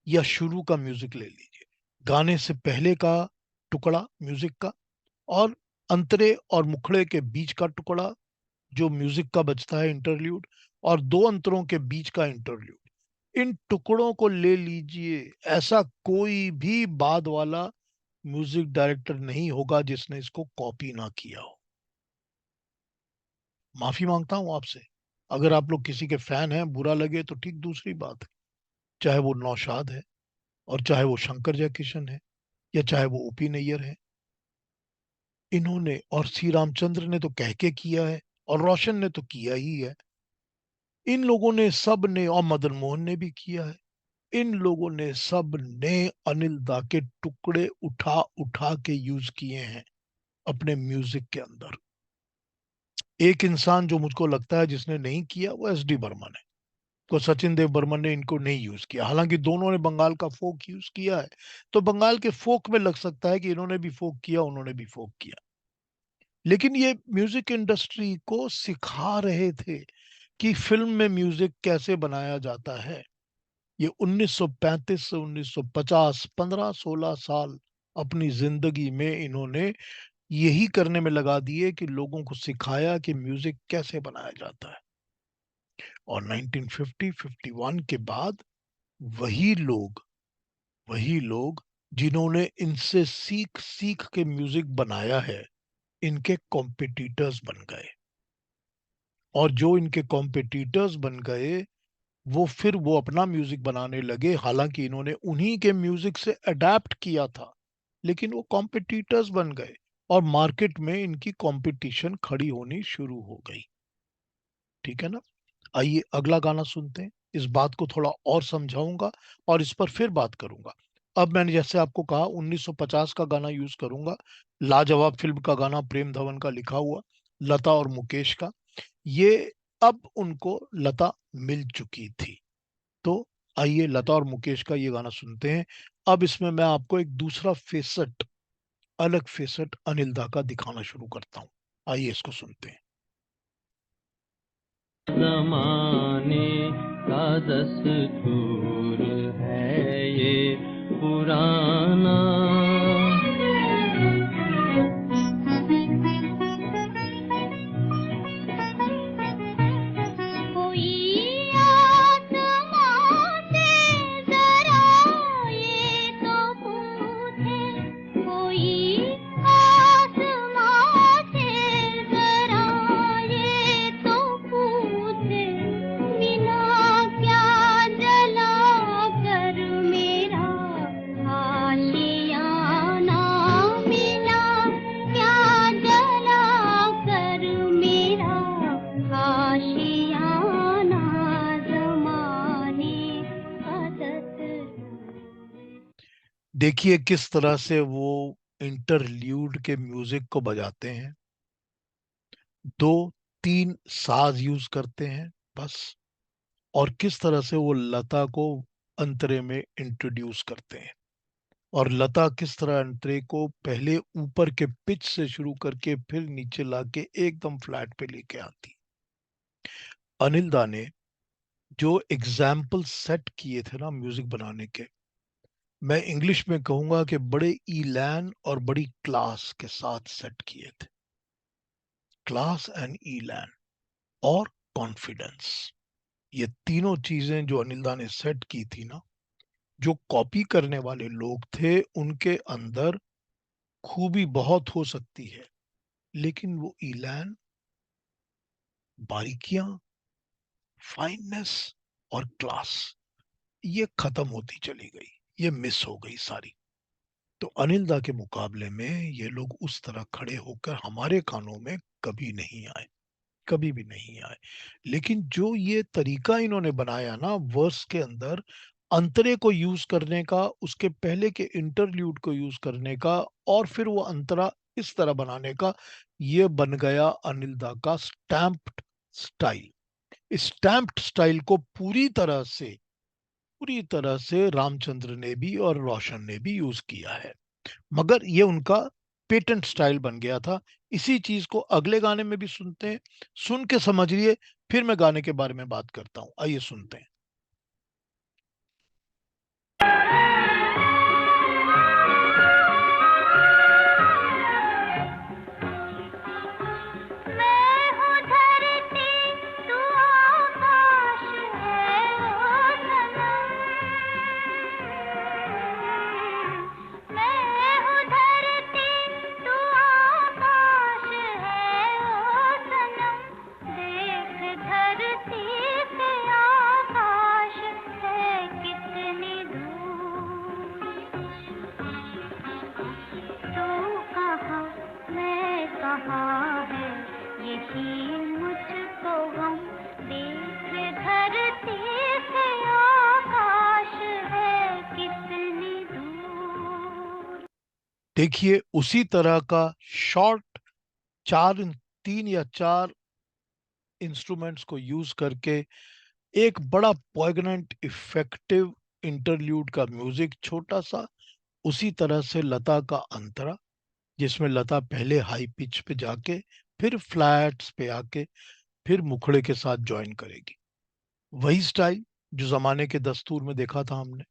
या शुरू का म्यूजिक ले लीजिए, गाने से पहले का टुकड़ा म्यूजिक का, और अंतरे और मुखड़े के बीच का टुकड़ा जो म्यूजिक का बचता है इंटरल्यूड, और दो अंतरों के बीच का इंटरल्यूड। इन टुकड़ों को ले लीजिए। ऐसा कोई भी बाद वाला म्यूजिक डायरेक्टर नहीं होगा जिसने इसको कॉपी ना किया हो। माफी मांगता हूं आपसे। अगर आप लोग किसी के फैन हैं, बुरा लगे तो ठीक, दूसरी बात है। चाहे वो नौशाद है, और चाहे वो शंकर जयकिशन है, या चाहे वो ओपी नैयर है। इन्होंने, और श्री रामचंद्र ने तो कह के किया है, और रोशन ने तो किया ही है। इन लोगों ने, सब ने, और मदन मोहन ने भी किया है। इन लोगों ने, सब ने अनिल दा के टुकड़े उठा उठा के यूज किए हैं अपने म्यूजिक के अंदर। एक इंसान जो मुझको लगता है जिसने नहीं किया, वो एस डी बर्मन है। तो सचिन देव बर्मन ने इनको नहीं यूज किया, हालांकि दोनों ने बंगाल का फोक यूज किया है। तो बंगाल के फोक में लग सकता है कि इन्होंने भी फोक किया, उन्होंने भी फोक किया। लेकिन ये म्यूजिक इंडस्ट्री को सिखा रहे थे कि फिल्म में म्यूजिक कैसे बनाया जाता है। ये 1935 से 1950, 15-16 साल अपनी जिंदगी में इन्होंने यही करने में लगा दिए कि लोगों को सिखाया कि म्यूजिक कैसे बनाया जाता है। और 1950-51 के बाद वही लोग वही लोग जिन्होंने इनसे सीख सीख के म्यूजिक बनाया है, इनके कॉम्पिटिटर्स बन गए। और जो इनके कॉम्पिटिटर्स बन गए, वो अपना म्यूजिक बनाने लगे, हालांकि इन्होंने उन्हीं के म्यूजिक से अडेप्ट किया था, लेकिन वो कॉम्पिटिटर्स बन गए। और मार्केट में इनकी कंपटीशन खड़ी होनी शुरू हो गई। ठीक है ना? आइए अगला गाना सुनते हैं। इस बात को थोड़ा और समझाऊंगा, और इस पर फिर बात करूंगा। अब मैंने जैसे आपको कहा, 1950 का गाना यूज करूंगा। लाजवाब फिल्म का गाना, प्रेम धवन का लिखा हुआ, लता और मुकेश का। ये, अब उनको लता मिल चुकी थी। तो आइए लता और मुकेश का ये गाना सुनते हैं। अब इसमें मैं आपको एक दूसरा फेसट, अलग फेसट अनिल दा का दिखाना शुरू करता हूं। आइए इसको सुनते हैं। जमाने का दस्तूर है ये पुराना, कोई आसमां से जरा ये तो पूछे, कोई आसमां से जरा ये तो पूछे, मिला क्या जला कर मेरा आशियाना, मिला क्या जला कर मेरा आशियाना, ज़माने का दस्तूर। देखिए किस तरह से वो इंटरल्यूड के म्यूजिक को बजाते हैं। दो तीन साज यूज करते हैं बस। और किस तरह से वो लता को अंतरे में इंट्रोड्यूस करते हैं। और लता किस तरह अंतरे को पहले ऊपर के पिच से शुरू करके फिर नीचे लाके एकदम फ्लैट पे लेके आती। अनिल दा ने जो एग्जाम्पल सेट किए थे ना म्यूजिक बनाने के, मैं इंग्लिश में कहूंगा कि बड़े ईलैन और बड़ी क्लास के साथ सेट किए थे। क्लास एंड ईलैन और कॉन्फिडेंस, ये तीनों चीजें जो अनिल दा ने सेट की थी ना, जो कॉपी करने वाले लोग थे उनके अंदर खूबी बहुत हो सकती है, लेकिन वो ईलैन, बारीकियां, फाइननेस और क्लास, ये खत्म होती चली गई, ये मिस हो गई सारी। तो अनिल दा के मुकाबले में ये लोग उस तरह खड़े होकर हमारे कानों में कभी नहीं आए, कभी भी नहीं आए। लेकिन जो ये तरीका इन्होंने बनाया ना वर्स के अंदर, अंतरे को यूज करने का, उसके पहले के इंटरल्यूड को यूज करने का, और फिर वो अंतरा इस तरह बनाने का, ये बन गया अनिल दा का स्टैम्प्ड स्टाइल। इस स्टैम्प्ड स्टाइल को पूरी तरह से रामचंद्र ने भी और रोशन ने भी यूज किया है। मगर ये उनका पेटेंट स्टाइल बन गया था। इसी चीज को अगले गाने में भी सुनते हैं, सुन के समझिए, फिर मैं गाने के बारे में बात करता हूं। आइए सुनते हैं। मैं हूँ धरती, तू आकाश है ओ सनम, मैं हूँ धरती, तू आकाश है ओ सनम, कहाँ है यही मुझको गम, देख धरती से आकाश है कितनी दूर। देखिए उसी तरह का शॉर्ट चार 3 या 4 इंस्ट्रूमेंट्स को यूज करके एक बड़ा पोइग्नेंट इफेक्टिव इंटरल्यूड का म्यूजिक, छोटा सा। उसी तरह से लता का अंतरा, जिसमें लता पहले हाई पिच पे जाके फिर फ्लैट्स पे आके फिर मुखड़े के साथ ज्वाइन करेगी। वही स्टाइल जो जमाने के दस्तूर में देखा था हमने,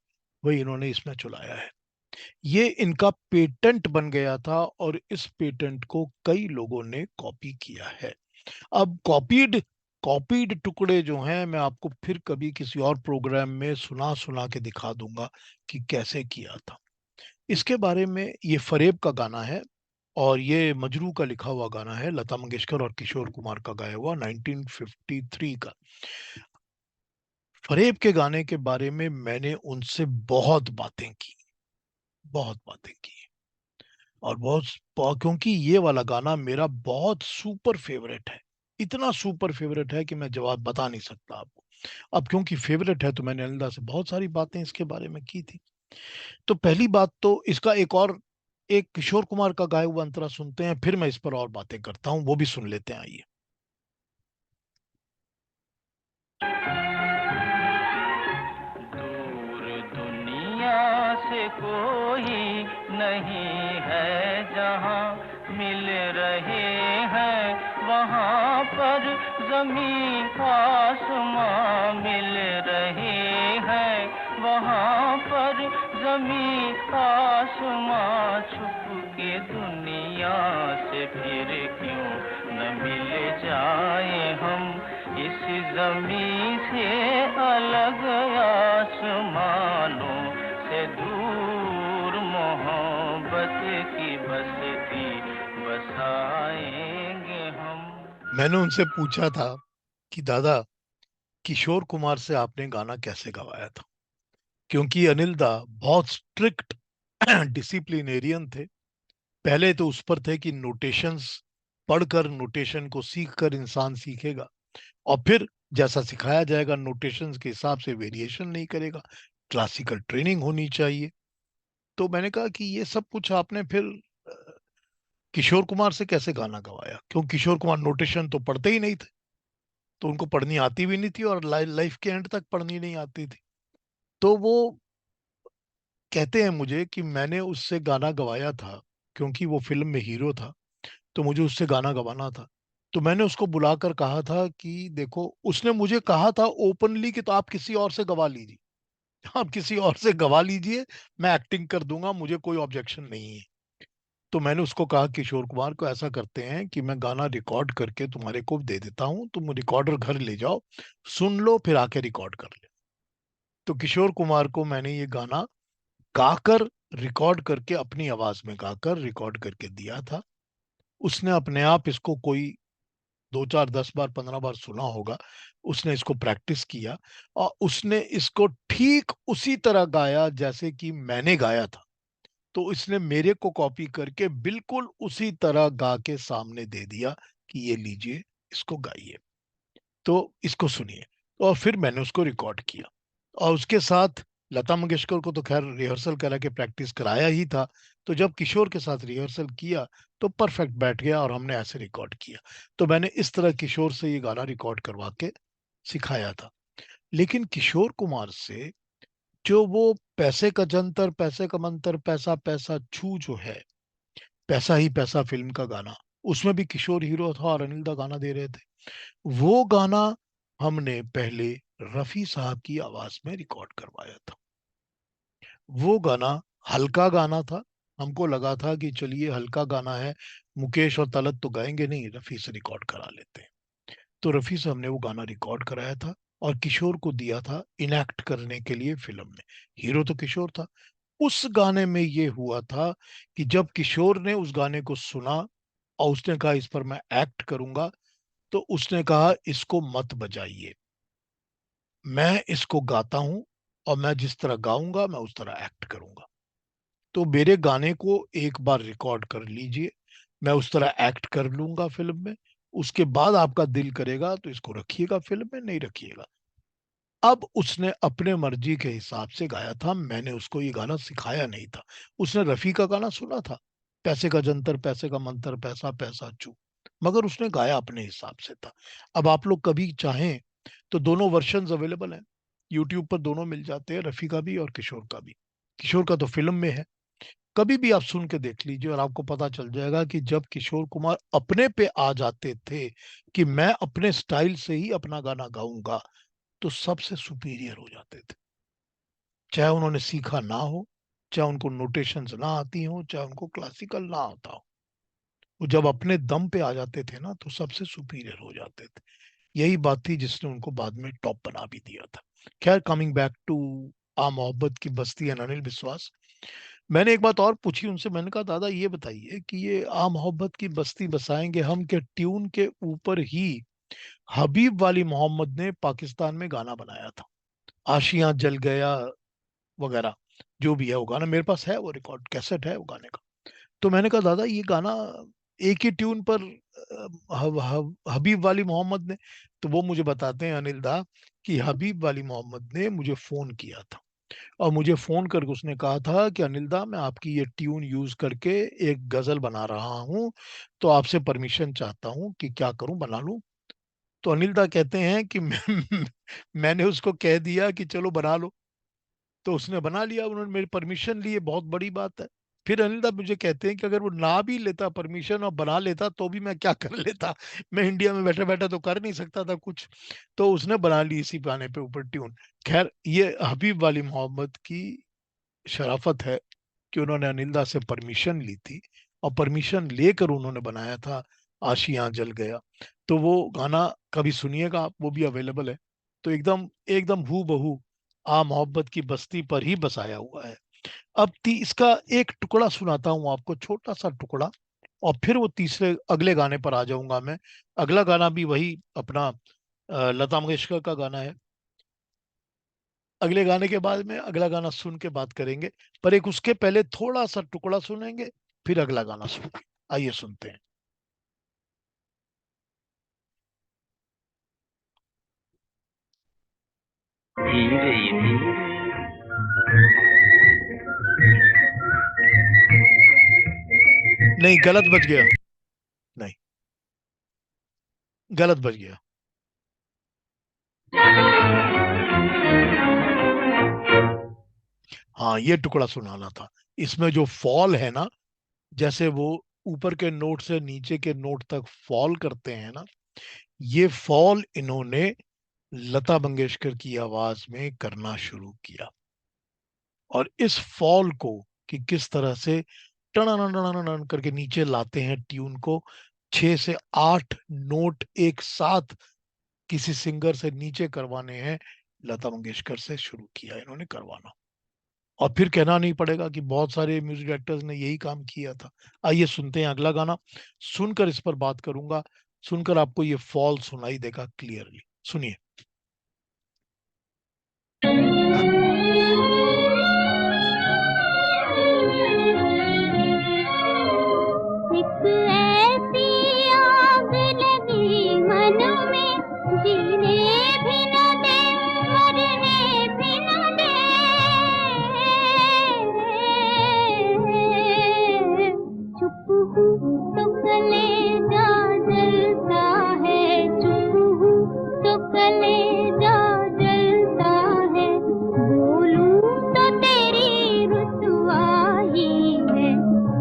वही इन्होंने इसमें चलाया है। ये इनका पेटेंट बन गया था और इस पेटेंट को कई लोगों ने कॉपी किया है। अब कॉपीड कॉपीड टुकड़े जो हैं, मैं आपको फिर कभी किसी और प्रोग्राम में सुना सुना के दिखा दूंगा कि कैसे किया था। इसके बारे में, ये फरेब का गाना है और ये मजरू का लिखा हुआ गाना है, लता मंगेशकर और किशोर कुमार का गाया हुआ 1953 का। फरेब के गाने के बारे में मैंने उनसे बहुत बातें की और क्योंकि ये वाला गाना मेरा बहुत सुपर फेवरेट है। इतना सुपर फेवरेट है कि मैं जवाब बता नहीं सकता आपको। अब क्योंकि फेवरेट है तो मैंने अनिंदा से बहुत सारी बातें इसके बारे में की थी। तो पहली बात तो इसका एक किशोर कुमार का गाया हुआ अंतरा सुनते हैं, फिर मैं इस पर और बातें करता हूं, वो भी सुन लेते हैं, आइए। दूर दुनिया से कोई नहीं है जहाँ मिल रहे हैं वहाँ पर जमीन आसमां मिल रहे हैं वहाँ पर जमीन आसमां छुप के दुनिया से फिर क्यों न मिल जाए हम इस जमीन से अलग आसमानों से दूर मोहब्बत की बस्ती बसाएंगे हम। मैंने उनसे पूछा था कि दादा, किशोर कुमार से आपने गाना कैसे गवाया था, क्योंकि अनिल दा बहुत स्ट्रिक्ट डिसिप्लिनेरियन थे। पहले तो उस पर थे कि नोटेशंस पढ़कर, नोटेशन को सीख कर इंसान सीखेगा और फिर जैसा सिखाया जाएगा नोटेशंस के हिसाब से वेरिएशन नहीं करेगा, क्लासिकल ट्रेनिंग होनी चाहिए। तो मैंने कहा कि ये सब कुछ आपने फिर किशोर कुमार से कैसे गाना गवाया, क्यों किशोर कुमार नोटेशन तो पढ़ते ही नहीं थे, तो उनको पढ़नी आती भी नहीं थी और लाइफ के एंड तक पढ़नी नहीं आती थी। तो वो कहते हैं मुझे कि मैंने उससे गाना गवाया था क्योंकि वो फिल्म में हीरो था, तो मुझे उससे गाना गवाना था। तो मैंने उसको बुलाकर कहा था कि देखो, उसने मुझे कहा था ओपनली कि तो आप किसी और से गवा लीजिए, आप किसी और से गवा लीजिए, मैं एक्टिंग कर दूंगा, मुझे कोई ऑब्जेक्शन नहीं है। तो मैंने उसको कहा किशोर कुमार को ऐसा करते हैं कि मैं गाना रिकॉर्ड करके तुम्हारे को दे देता हूँ, तुम रिकॉर्डर घर ले जाओ, सुन लो, फिर आके रिकॉर्ड कर ले। तो किशोर कुमार को मैंने ये गाना गाकर, रिकॉर्ड करके, अपनी आवाज में गाकर रिकॉर्ड करके दिया था। उसने अपने आप इसको कोई 2 4 10 बार 15 बार सुना होगा। उसने इसको प्रैक्टिस किया और उसने इसको ठीक उसी तरह गाया जैसे कि मैंने गाया था। तो इसने मेरे को कॉपी करके बिल्कुल उसी तरह गा के सामने दे दिया कि ये लीजिए, इसको गाइए, तो इसको सुनिए। और फिर मैंने उसको रिकॉर्ड किया और उसके साथ लता मंगेशकर को तो खैर रिहर्सल करा के प्रैक्टिस कराया ही था। तो जब किशोर के साथ रिहर्सल किया तो परफेक्ट बैठ गया और हमने ऐसे रिकॉर्ड किया। तो मैंने इस तरह किशोर से ये गाना रिकॉर्ड करवा के सिखाया था। लेकिन किशोर कुमार से जो वो पैसे का जंतर पैसे का मंतर पैसा पैसा छू जो है, पैसा ही पैसा फिल्म का गाना, उसमें भी किशोर हीरो था और अनिल दा गाना दे रहे थे। वो गाना हमने पहले रफी साहब की आवाज में रिकॉर्ड करवाया था। वो गाना हल्का गाना था। हमको लगा था कि चलिए हल्का गाना है, मुकेश और तलत तो गाएंगे नहीं, रफी से रिकॉर्ड करा लेते हैं। तो रफी से हमने वो गाना रिकॉर्ड कराया था और किशोर को दिया था इनएक्ट करने के लिए फिल्म में। हीरो तो किशोर था। उस गाने में ये हुआ था कि जब किशोर ने उस गाने को सुना और उसने कहा इस पर मैं एक्ट करूंगा, तो उसने कहा इसको मत बजाइए, मैं इसको गाता हूं और मैं जिस तरह गाऊंगा मैं उस तरह एक्ट करूंगा। तो मेरे गाने को एक बार रिकॉर्ड कर लीजिए, मैं उस तरह एक्ट कर लूंगा फिल्म में, उसके बाद आपका दिल करेगा तो इसको रखिएगा फिल्म में, नहीं रखिएगा। अब उसने अपने मर्जी के हिसाब से गाया था, मैंने उसको ये गाना सिखाया नहीं था। उसने रफी का गाना सुना था, पैसे का जंतर पैसे का मंतर पैसा पैसा चू, मगर उसने गाया अपने हिसाब से था। अब आप लोग कभी चाहें तो दोनों वर्जन्स अवेलेबल हैं, यूट्यूब पर दोनों मिल जाते हैं, रफी का भी और किशोर का भी। किशोर का तो फिल्म में है, कभी भी आप सुन के देख लीजिए और आपको पता चल जाएगा कि जब किशोर कुमार अपने पे आ जाते थे कि मैं अपने स्टाइल से ही अपना गाना गाऊंगा, तो सबसे सुपीरियर हो जाते थे। चाहे उन्होंने सीखा ना हो, चाहे उनको नोटेशंस ना आती हो, चाहे उनको क्लासिकल ना आता हो, वो जब अपने दम पे आ जाते थे ना तो सबसे सुपीरियर हो जाते थे। यही बात थी जिसने उनको बाद में टॉप बना भी दिया था। खैर, कमिंग बैक टू आ मोहब्बत की बस्ती एंड अनिल विश्वास, मैंने एक बात और पूछी उनसे। मैंने कहा दादा ये बताइए कि ये आ मोहब्बत की बस्ती बसाएंगे हम के ट्यून के ऊपर ही हबीब वाली मोहम्मद ने पाकिस्तान में गाना बनाया था, आशियां जल गया वगैरह, जो भी है वो गाना मेरे पास है, वो रिकॉर्ड कैसेट है वो गाने का। तो मैंने कहा दादा ये गाना एक ही ट्यून पर हबीब वाली मोहम्मद ने, तो वो मुझे बताते हैं अनिल दा कि हबीब वाली मोहम्मद ने मुझे फोन किया था और मुझे फोन करके उसने कहा था कि अनिल दा मैं आपकी ये ट्यून यूज करके एक गजल बना रहा हूँ, तो आपसे परमिशन चाहता हूँ कि क्या करूं, बना लूं। तो अनिल दा कहते हैं कि मैंने उसको कह दिया कि चलो बना लो, तो उसने बना लिया, उन्होंने मेरी परमिशन ली, है बहुत बड़ी बात है। फिर अनिल दा मुझे कहते हैं कि अगर वो ना भी लेता परमिशन और बना लेता तो भी मैं क्या कर लेता, मैं इंडिया में बैठा बैठा तो कर नहीं सकता था कुछ। तो उसने बना ली इसी गाने पे ऊपर ट्यून। खैर, ये हबीब वाली मोहम्मद की शराफत है कि उन्होंने अनिल दा से परमिशन ली थी और परमिशन लेकर उन्होंने बनाया था आशियां जल गया। तो वो गाना कभी सुनिएगा आप, वो भी अवेलेबल है। तो एकदम एकदम हू बहू आ मोहब्बत की बस्ती पर ही बसाया हुआ है। अब इसका एक टुकड़ा सुनाता हूं आपको, छोटा सा टुकड़ा, और फिर वो तीसरे अगले गाने पर आ जाऊंगा मैं। अगला गाना भी वही अपना लता मंगेशकर का गाना है। अगले गाने के बाद में अगला गाना सुन के बात करेंगे, पर एक उसके पहले थोड़ा सा टुकड़ा सुनेंगे, फिर अगला गाना सुनेंगे। आइए सुनते हैं। धीरे धीरे नहीं, गलत बज गया। नहीं, गलत बज गया। हाँ, ये टुकड़ा सुनाना था। इसमें जो फॉल है ना, जैसे वो ऊपर के नोट से नीचे के नोट तक फॉल करते हैं ना, ये फॉल इन्होंने लता मंगेशकर की आवाज में करना शुरू किया। और इस फॉल को कि किस तरह से टन करके नीचे लाते हैं ट्यून को, 6 से 8 नोट एक साथ किसी सिंगर से नीचे करवाने हैं, लता मंगेशकर से शुरू किया इन्होंने करवाना। और फिर कहना नहीं पड़ेगा कि बहुत सारे म्यूजिक डायरेक्टर्स ने यही काम किया था। आइए सुनते हैं अगला गाना, सुनकर इस पर बात करूंगा, सुनकर आपको ये फॉल सुनाई देगा क्लियरली। सुनिए। एक ऐसी आग लगी मन में, जीने भी न दे, मरने भी न दे। चुप हूँ तो कलेजा जलता है, चुप हूँ तो कलेजा जलता है, बोलूं तो तेरी रुसवाई है,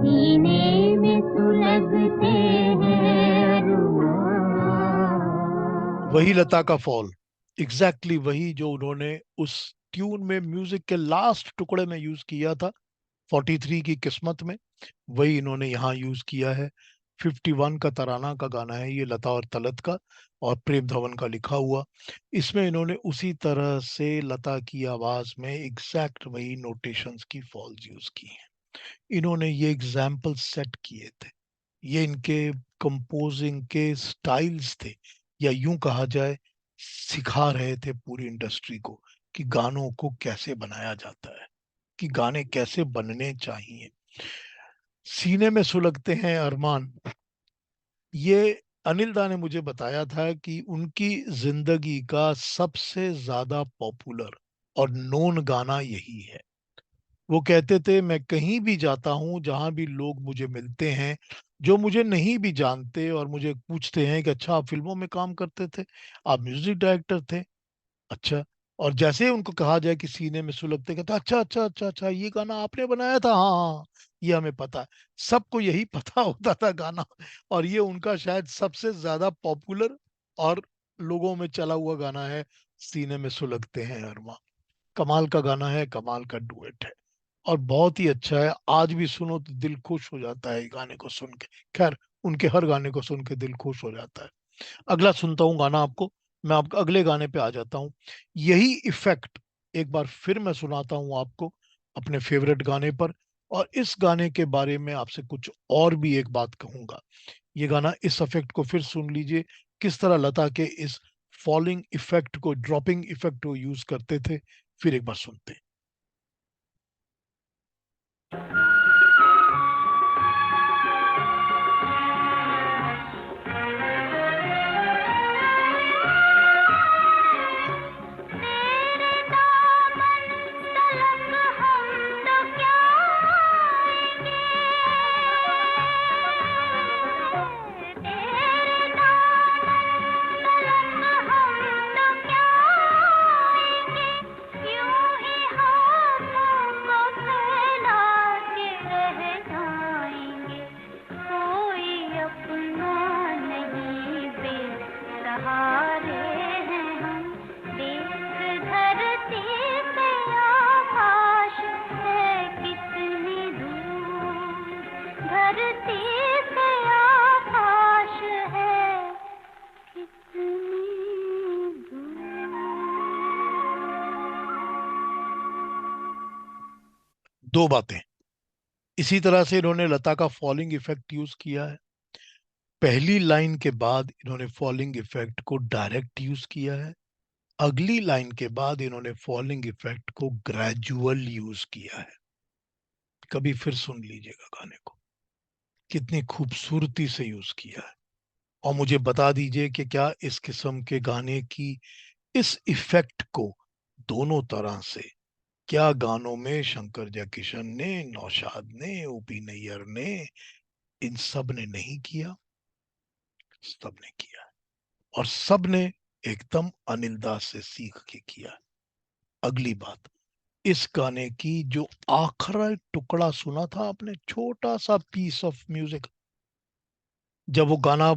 सीने में सुलगते हैं अरमान। वही लता का फॉल, एग्जैक्टली वही जो उन्होंने उस ट्यून में म्यूजिक के लास्ट टुकड़े में यूज किया था, 43 की किस्मत में, वही इन्होंने यहाँ यूज किया है। 51 का तराना का गाना है ये, लता और तलत का और प्रेम धवन का लिखा हुआ। इसमें इन्होंने उसी तरह से लता की आवाज में एग्जैक्ट वही नोटेशंस की फॉल्स यूज की हैं। इन्होंने ये एग्जाम्पल सेट किए थे, ये इनके कंपोजिंग के स्टाइल्स थे, या यूं कहा जाए सिखा रहे थे पूरी इंडस्ट्री को कि गानों को कैसे बनाया जाता है, कि गाने कैसे बनने चाहिए। सीने में सुलगते हैं अरमान, ये अनिल दा ने मुझे बताया था कि उनकी जिंदगी का सबसे ज्यादा पॉपुलर और नोन गाना यही है। वो कहते थे, मैं कहीं भी जाता हूँ, जहां भी लोग मुझे मिलते हैं, जो मुझे नहीं भी जानते और मुझे पूछते हैं कि अच्छा आप फिल्मों में काम करते थे, आप म्यूजिक डायरेक्टर थे, अच्छा। और जैसे ही उनको कहा जाए कि सीने में सुलगते, कहते अच्छा अच्छा अच्छा अच्छा, ये गाना आपने बनाया था, हाँ हाँ हाँ, ये हमें पता है। सबको यही पता होता था गाना। और ये उनका शायद सबसे ज्यादा पॉपुलर और लोगों में चला हुआ गाना है, सीने में सुलगते हैं अरमा। कमाल का गाना है, कमाल का डुएट है, और बहुत ही अच्छा है। आज भी सुनो तो दिल खुश हो जाता है गाने को सुन के। खैर, उनके हर गाने को सुन के दिल खुश हो जाता है। अगला सुनता हूँ गाना आपको। मैं आपको अगले गाने पे आ जाता हूँ। यही इफेक्ट एक बार फिर मैं सुनाता हूँ आपको अपने फेवरेट गाने पर। और इस गाने के बारे में आपसे कुछ और भी एक बात कहूंगा। ये गाना, इस इफेक्ट को फिर सुन लीजिए, किस तरह लता के इस फॉलिंग इफेक्ट को, ड्रॉपिंग इफेक्ट को यूज करते थे। फिर एक बार सुनते हैं। तेरे दामन तलक हम तो क्या आएंगे, तेरे दामन तलक हम तो क्या आएंगे, यूं ही हाथों को फैला के रह जाएंगे, कोई अपना नहीं बेसहारे हैं हम, देख धरती पे आकाश है कितनी दूर, धरती पे आकाश है कितनी दूर। दो बातें, इसी तरह से इन्होंने लता का फॉलिंग इफेक्ट यूज किया है। पहली लाइन के बाद इन्होंने फॉलिंग इफेक्ट को डायरेक्ट यूज किया है। अगली लाइन के बाद इन्होंने फॉलिंग इफेक्ट को ग्रेजुअल यूज किया है। कभी फिर सुन लीजिएगा गाने को, कितनी खूबसूरती से यूज किया है। और मुझे बता दीजिए कि क्या इस किस्म के गाने की, इस इफेक्ट को दोनों तरह से, क्या गानों में शंकर जयकिशन ने, नौशाद ने, ओपी नैयर ने, इन सब ने नहीं किया? सब ने किया, और सब ने एकदम अनिल दास से सीख के किया। अगली बात, इस गाने की जो आखिरी टुकड़ा सुना था आपने, छोटा सा पीस ऑफ म्यूजिक, जब वो गाना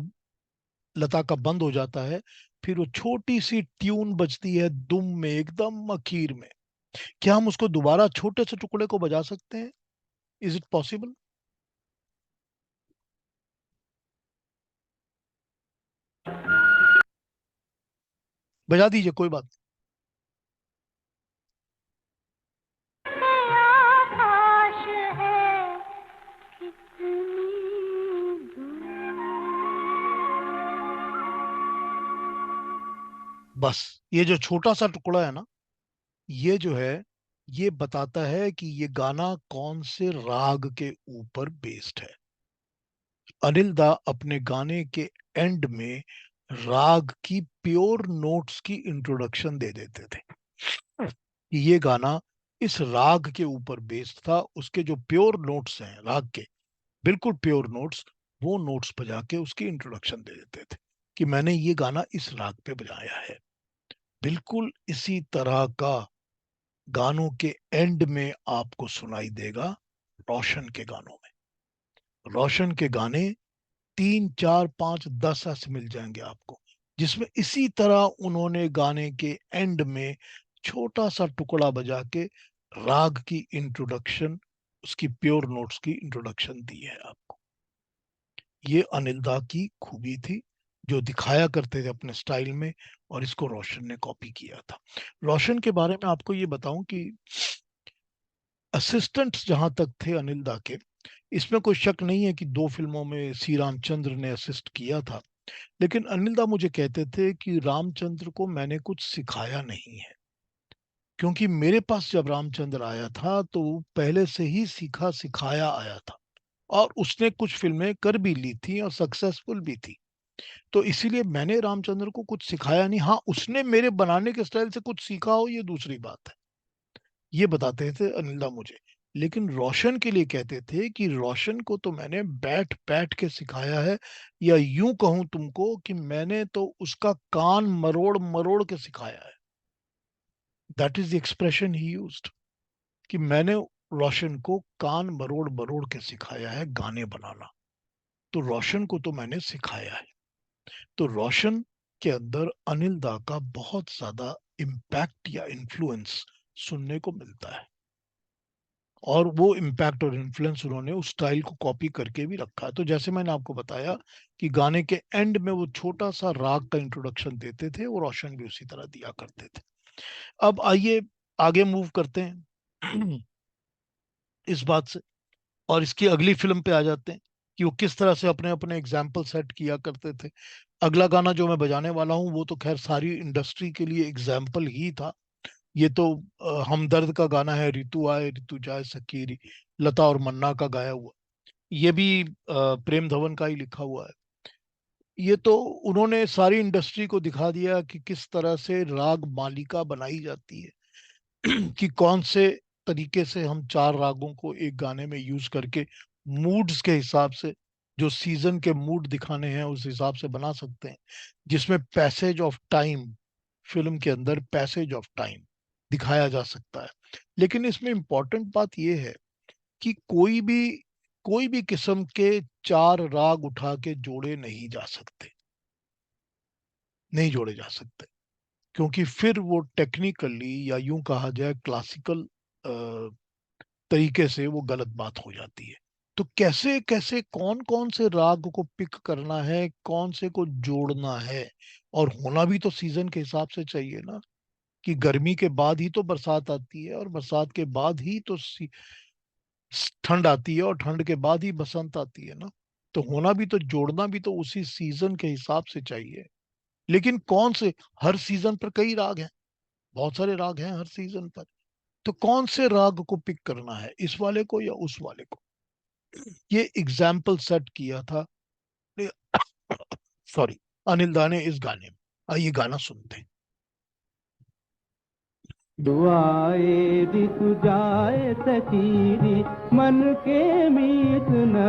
लता का बंद हो जाता है, फिर वो छोटी सी ट्यून बजती है दुम में, एकदम आखिर में। क्या हम उसको दोबारा छोटे से टुकड़े को बजा सकते हैं? Is it possible? बजा दीजिए, कोई बात आकाश है कितनी दूर। नहीं। बस ये जो छोटा सा टुकड़ा है ना, ये जो है, ये बताता है कि ये गाना कौन से राग के ऊपर बेस्ड है। अनिल दा अपने गाने के एंड में राग की प्योर नोट्स की इंट्रोडक्शन दे देते थे कि ये गाना इस राग के ऊपर बेस्ड था। उसके जो प्योर नोट्स हैं राग के, बिल्कुल प्योर नोट्स, वो नोट्स बजा के उसकी इंट्रोडक्शन दे देते थे कि मैंने ये गाना इस राग पे बजाया है। बिल्कुल इसी तरह का गानों के एंड में आपको सुनाई देगा रोशन के गानों में। रोशन के गाने 3 4 5 10 ऐसे मिल जाएंगे आपको, जिसमें इसी तरह उन्होंने गाने के एंड में छोटा सा टुकड़ा बजा के राग की इंट्रोडक्शन, उसकी प्योर नोट्स की इंट्रोडक्शन दी है आपको। ये अनिल दा की खूबी थी, जो दिखाया करते थे अपने स्टाइल में, और इसको रोशन ने कॉपी किया था। रोशन के बारे में आपको ये बताऊं कि असिस्टेंट्स जहां तक थे अनिल दा के, इसमें कोई शक नहीं है कि 2 फिल्मों में सी रामचंद्र ने असिस्ट किया था। लेकिन अनिल दा मुझे कहते थे कि रामचंद्र को मैंने कुछ सिखाया नहीं है, क्योंकि मेरे पास जब रामचंद्र आया था तो वो पहले से ही सीखा सिखाया आया था। और उसने कुछ फिल्में कर भी ली थी और सक्सेसफुल भी थी। तो इसीलिए मैंने रामचंद्र को कुछ सिखाया नहीं। हाँ, उसने मेरे बनाने के स्टाइल से कुछ सीखा हो ये दूसरी बात है। ये बताते थे अनिल दा मुझे। लेकिन रोशन के लिए कहते थे कि रोशन को तो मैंने बैठ बैठ के सिखाया है, या यूं कहूं तुमको कि मैंने तो उसका कान मरोड़ मरोड़ के सिखाया है। That is the expression he used, कि मैंने रोशन को कान मरोड़ मरोड़ के सिखाया है गाने बनाना। तो रोशन को तो मैंने सिखाया है। तो रोशन के अंदर अनिल दा का बहुत ज्यादा इम्पैक्ट या इन्फ्लुएंस सुनने को मिलता है। और वो इम्पैक्ट और इन्फ्लुएंस उन्होंने उस स्टाइल को कॉपी करके भी रखा है। तो जैसे मैंने आपको बताया कि गाने के एंड में वो छोटा सा राग का इंट्रोडक्शन देते थे, वो रोशन भी उसी तरह दिया करते थे। अब आइए आगे मूव करते हैं इस बात से, और इसकी अगली फिल्म पे आ जाते हैं कि वो किस तरह से अपने अपने एग्जाम्पल सेट किया करते थे। अगला गाना जो मैं बजाने वाला हूँ वो तो खैर सारी इंडस्ट्री के लिए एग्जाम्पल ही था। ये तो हमदर्द का गाना है, ऋतु आए ऋतु जाए सकीरी, लता और मन्ना का गाया हुआ। ये भी प्रेम धवन का ही लिखा हुआ है। ये तो उन्होंने सारी इंडस्ट्री को दिखा दिया कि किस तरह से राग मालिका बनाई जाती है कि कौन से तरीके से हम चार रागों को एक गाने में यूज करके मूड्स के हिसाब से, जो सीजन के मूड दिखाने हैं उस हिसाब से बना सकते हैं, जिसमें पैसेज ऑफ टाइम, फिल्म के अंदर पैसेज ऑफ टाइम दिखाया जा सकता है। लेकिन इसमें इंपॉर्टेंट बात यह है कि कोई भी किस्म के चार राग उठा के जोड़े नहीं जा सकते, नहीं जोड़े जा सकते, क्योंकि फिर वो टेक्निकली या यूं कहा जाए क्लासिकल तरीके से वो गलत बात हो जाती है। तो कैसे कैसे कौन कौन से राग को पिक करना है, कौन से को जोड़ना है, और होना भी तो सीजन के हिसाब से चाहिए ना, कि गर्मी के बाद ही तो बरसात आती है, और बरसात के बाद ही तो ठंड आती है, और ठंड के बाद ही बसंत आती है ना। तो होना भी तो, जोड़ना भी तो उसी सीजन के हिसाब से चाहिए। लेकिन कौन से, हर सीजन पर कई राग हैं, बहुत सारे राग हैं हर सीजन पर। तो कौन से राग को पिक करना है, इस वाले को या उस वाले को, ये एग्जाम्पल सेट किया था सॉरी अनिल दा ने इस गाने में। आइए गाना सुनते हैं। दुआए ऋतु जाए सकीरी मन के मीत न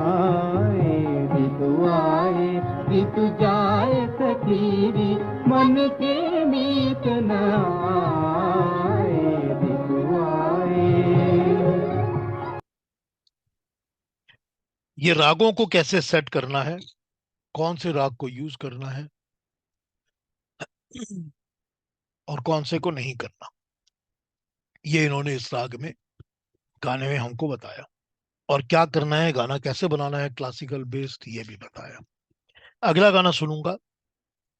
आए। ऋतु आए ऋतु जाए सकीरी मन के मीत न आए। ऋतु आए। ये रागों को कैसे सेट करना है, कौन से राग को यूज करना है और कौन से को नहीं करना, ये इन्होंने इस राग में, गाने में हमको बताया। और क्या करना है, गाना कैसे बनाना है क्लासिकल बेस्ड, ये भी बताया। अगला गाना सुनूंगा।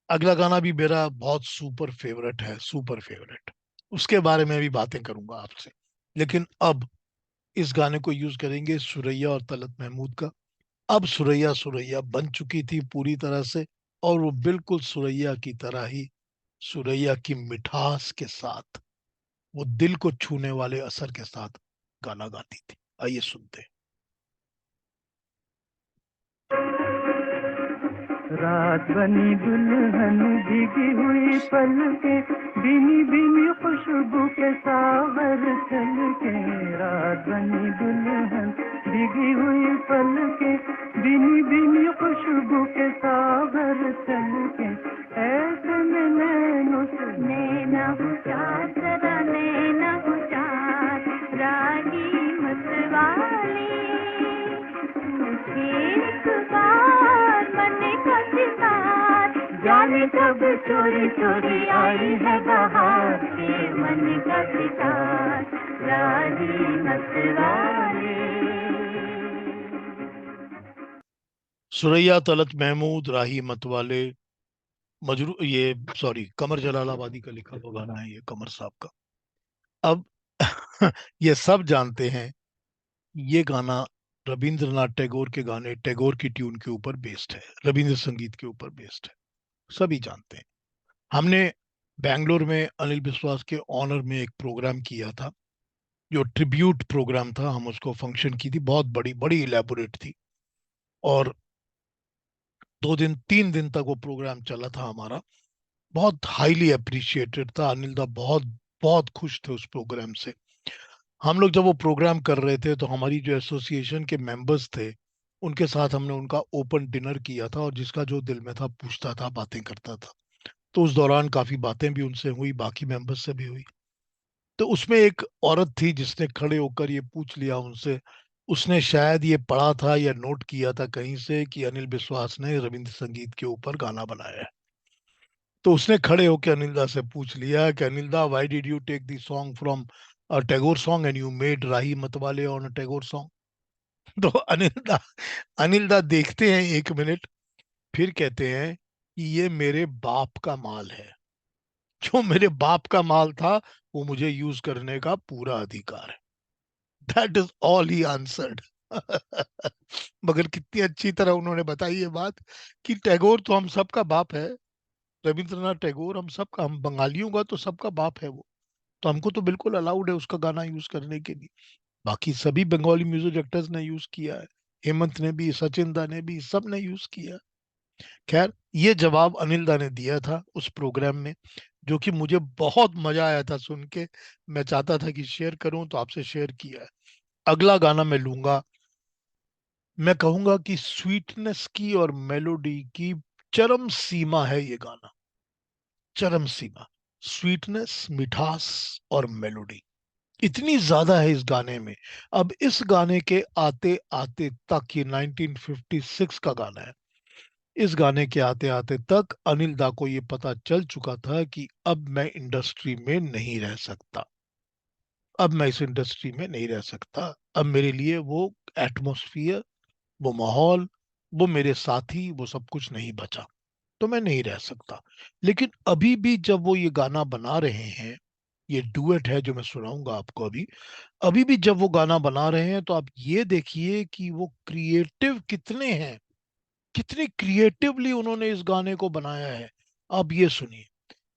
अगला गाना भी मेरा बहुत सुपर फेवरेट है, सुपर फेवरेट। उसके बारे में भी बातें करूंगा आपसे। लेकिन अब इस गाने को यूज करेंगे सुरैया और तलत महमूद का। अब सुरैया सुरैया बन चुकी थी पूरी तरह से, और वो बिल्कुल सुरैया की तरह ही, सुरैया की मिठास के साथ, वो दिल को छूने वाले असर के साथ गाना गाती थी। आइए सुनते हैं। रात बनी दुल्हन भीगी हुई पलके भीनी भीनी खुशबू के सागर छलके। रात बनी दुल्हन भीगी हुई पलके भीनी भीनी खुशबू के सागर छलके। ऐसे में नैनो से नैना हुशार जरा नैना हुशार रागी मतवाले मुझे एक बार मन का सितार जाने कब चोरी चोरी आई है बहार के मन का सितार रागी मतवाले। सुरैया तलत महमूद राही मतवाले, मजरू ये सॉरी कमर जलालाबादी का लिखा हुआ गाना है ये, कमर साहब का। अब ये सब जानते हैं ये गाना रविंद्रनाथ टैगोर के गाने, टैगोर की ट्यून के ऊपर बेस्ड है, रविंद्र संगीत के ऊपर बेस्ड है, सभी जानते हैं। हमने बैंगलोर में अनिल विश्वास के ऑनर में एक प्रोग्राम किया था, जो ट्रिब्यूट प्रोग्राम था, हम उसको फंक्शन की थी, बहुत बड़ी बड़ी इलेबोरेट थी। और 2 दिन 3 दिन तक वो प्रोग्राम चला था हमारा। बहुत हाईली अप्रिशिएटेड था। अनिल दा बहुत बहुत खुश थे उस प्रोग्राम से। हम लोग जब वो प्रोग्राम कर रहे थे तो हमारी जो एसोसिएशन के मेंबर्स थे, उनके साथ हमने उनका ओपन डिनर किया था, और जिसका जो दिल में था पूछता था, बातें करता था। तो उस दौरान काफी बातें भी उनसे हुई, बाकी मेंबर्स से भी हुई। तो उसमें एक औरत थी जिसने खड़े होकर ये पूछ लिया उनसे, उसने शायद ये पढ़ा था या नोट किया था कहीं से कि अनिल विश्वास ने रविंद्र संगीत के ऊपर गाना बनाया है। तो उसने खड़े होकर अनिल दा से पूछ लिया कि Anil da, why did you take the song from a Tagore song and you made Rahi Matwale on a Tagore song? तो अनिल दा देखते हैं 1 मिनट, फिर कहते हैं कि ये मेरे बाप का माल है। जो मेरे बाप का माल था, वो मुझे यूज करने का पूरा अधिकार है। That is all he answered. मगर कितनी अच्छी तरह उन्होंने बताई ये बात कि टैगोर तो हम सबका बाप है। रविंद्रनाथ टैगोर हम सबका, हम बंगालियों का तो सबका बाप है वो। तो हमको तो बिल्कुल अलाउड है उसका गाना यूज करने के लिए। बाकी सभी बंगाली म्यूजिक डायरेक्टर्स ने यूज किया है, हेमंत ने भी, सचिन दा ने भी, सब ने यूज किया। खैर, ये जवाब अनिल दा ने दिया था उस प्रोग्राम में, जो कि मुझे बहुत मजा आया था सुन के। मैं चाहता था कि शेयर करूं, तो आपसे शेयर किया है। अगला गाना मैं लूंगा, मैं कहूंगा कि स्वीटनेस की और मेलोडी की चरम सीमा है ये गाना। चरम सीमा, स्वीटनेस, मिठास और मेलोडी इतनी ज्यादा है इस गाने में। अब इस गाने के आते आते तक, ये 1956 का गाना है, इस गाने के आते आते तक अनिल दा को ये पता चल चुका था कि अब मैं इंडस्ट्री में नहीं रह सकता। अब मैं इस इंडस्ट्री में नहीं रह सकता। अब मेरे लिए वो एटमॉस्फियर, वो माहौल, वो मेरे साथी, वो सब कुछ नहीं बचा। तो मैं नहीं रह सकता। लेकिन अभी भी जब वो ये गाना बना रहे हैं, ये डुएट है जो मैं सुनाऊंगा आपको अभी, अभी भी जब वो गाना बना रहे हैं, तो आप ये देखिए कि वो क्रिएटिव कितने हैं, कितने क्रिएटिवली उन्होंने इस गाने को बनाया है। आप ये सुनिए,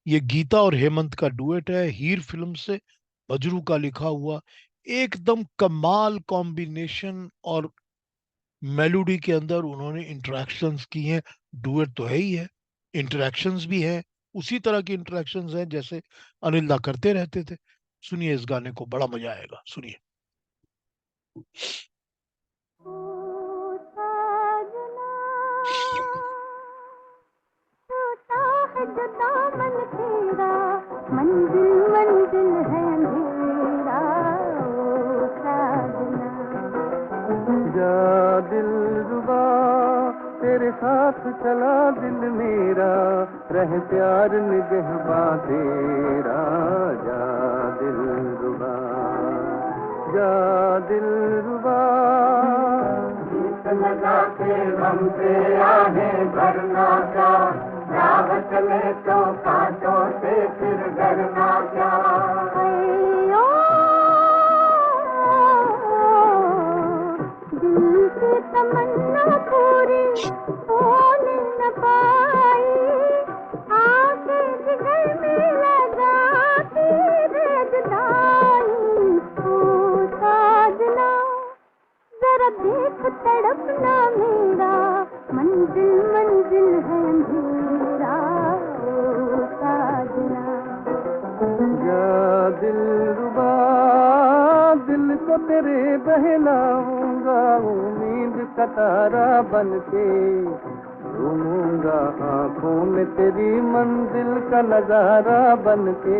ये गीता और हेमंत का डुएट है, हीर फिल्म से, बजरू का लिखा हुआ। एकदम कमाल कॉम्बिनेशन, और मेलोडी के अंदर उन्होंने इंटरेक्शंस की हैं। डुएट तो है ही है, इंटरेक्शंस भी हैं, उसी तरह की इंटरेक्शंस हैं जैसे अनिल दा करते रहते थे। सुनिए इस गाने को, बड़ा मजा आएगा, सुनिए। ओ साजना, टूटा है जो दामन तेरा, मंजिल मंजिल है अंधेरा। ओ साजना, जा दिल रुबा तेरे साथ चला दिल मेरा, रह प्यार निगहबा तेरा। जा दिल रुबा, जा दिल रुबा, गीत लगा के गम से आहें भरना क्या, राह चले तो कांटों से फिर डरना क्या। अयो दिल की तमन्ना पूरी होने न पाई, आंखें जिगर में लगाती रह जुदाई। ओ साजना, जरा देख तड़पना मेरा, मंजिल मंजिल है अंधेरा। ओ साजना, जा दिल रुबा, दिल को तेरे बहलाऊंगा, उम्मीद का तारा बन के घूमूंगा, आंखों में तेरी मंजिल का नजारा बन के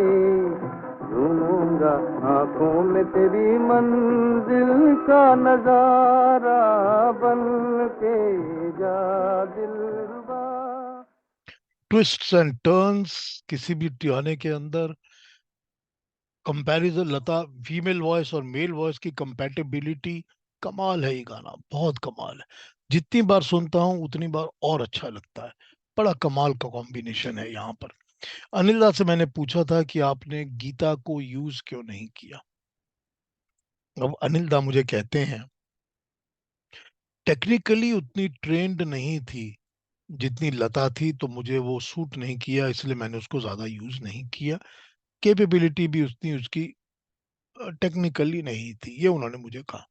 घूमूंगा, आंखों में तेरी मंजिल का नजारा बन के। जा दिल रुबा। ट्विस्ट्स एंड टर्न्स किसी भी गाने के अंदर, कंपैरिजन, लता, फीमेल वॉइस और मेल वॉइस की कंपैटिबिलिटी, कमाल है ये गाना, बहुत कमाल है। जितनी बार सुनता हूँ उतनी बार और अच्छा लगता है। बड़ा कमाल का कॉम्बिनेशन है यहाँ पर। अनिल दा से मैंने पूछा था कि आपने गीता को यूज क्यों नहीं किया। अब अनिल दा मुझे कहते हैं, टेक्निकली उतनी ट्रेंड नहीं थी जितनी लता थी, तो मुझे वो सूट नहीं किया, इसलिए मैंने उसको ज्यादा यूज नहीं किया। कैपेबिलिटी भी उतनी उसकी टेक्निकली नहीं थी, ये उन्होंने मुझे कहा।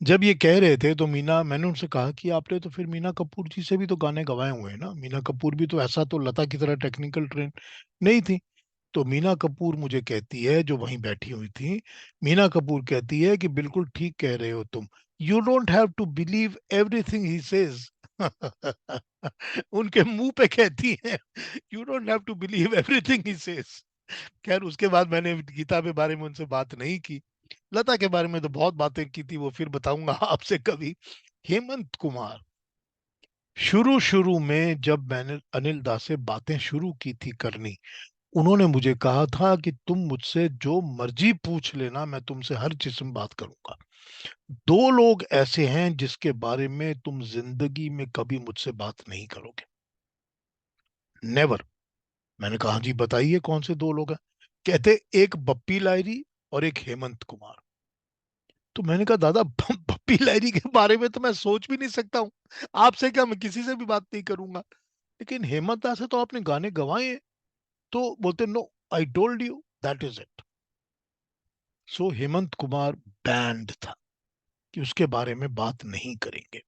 जब ये कह रहे थे तो मीना, मैंने उनसे कहा कि आपने तो फिर मीना कपूर जी से भी तो गाने गवाए हुए हैं ना, मीना कपूर भी तो ऐसा तो लता की तरह टेक्निकल ट्रेन नहीं थी। तो मीना कपूर मुझे कहती है, जो वहीं बैठी हुई थी, मीना कपूर कहती है कि बिल्कुल ठीक कह रहे हो तुम, you don't have to believe everything he says. उनके मुंह पे कहती है, you don't have to believe everything he says. खैर उसके बाद मैंने गीता के बारे में उनसे बात नहीं की। लता के बारे में तो बहुत बातें की थी, वो फिर बताऊंगा आपसे कभी। हेमंत कुमार, शुरू शुरू में जब मैंने अनिल दास से बातें शुरू की थी करनी, उन्होंने मुझे कहा था कि तुम मुझसे जो मर्जी पूछ लेना, मैं तुमसे हर चीज में बात करूंगा। दो लोग ऐसे हैं जिसके बारे में तुम जिंदगी में कभी मुझसे बात नहीं करोगे, नेवर। मैंने कहा जी बताइए कौन से दो लोग हैं। कहते एक बप्पी लाहिरी और एक हेमंत कुमार। तो मैंने कहा दादा, पप्पी लहरी के बारे में तो मैं सोच भी नहीं सकता हूँ, आपसे क्या, मैं किसी से भी बात नहीं करूंगा। लेकिन हेमंत दास से तो आपने गाने गवाए हैं। तो बोलते no, I told you that is it. So Hemant Kumar band था कि उसके बारे में बात नहीं करेंगे।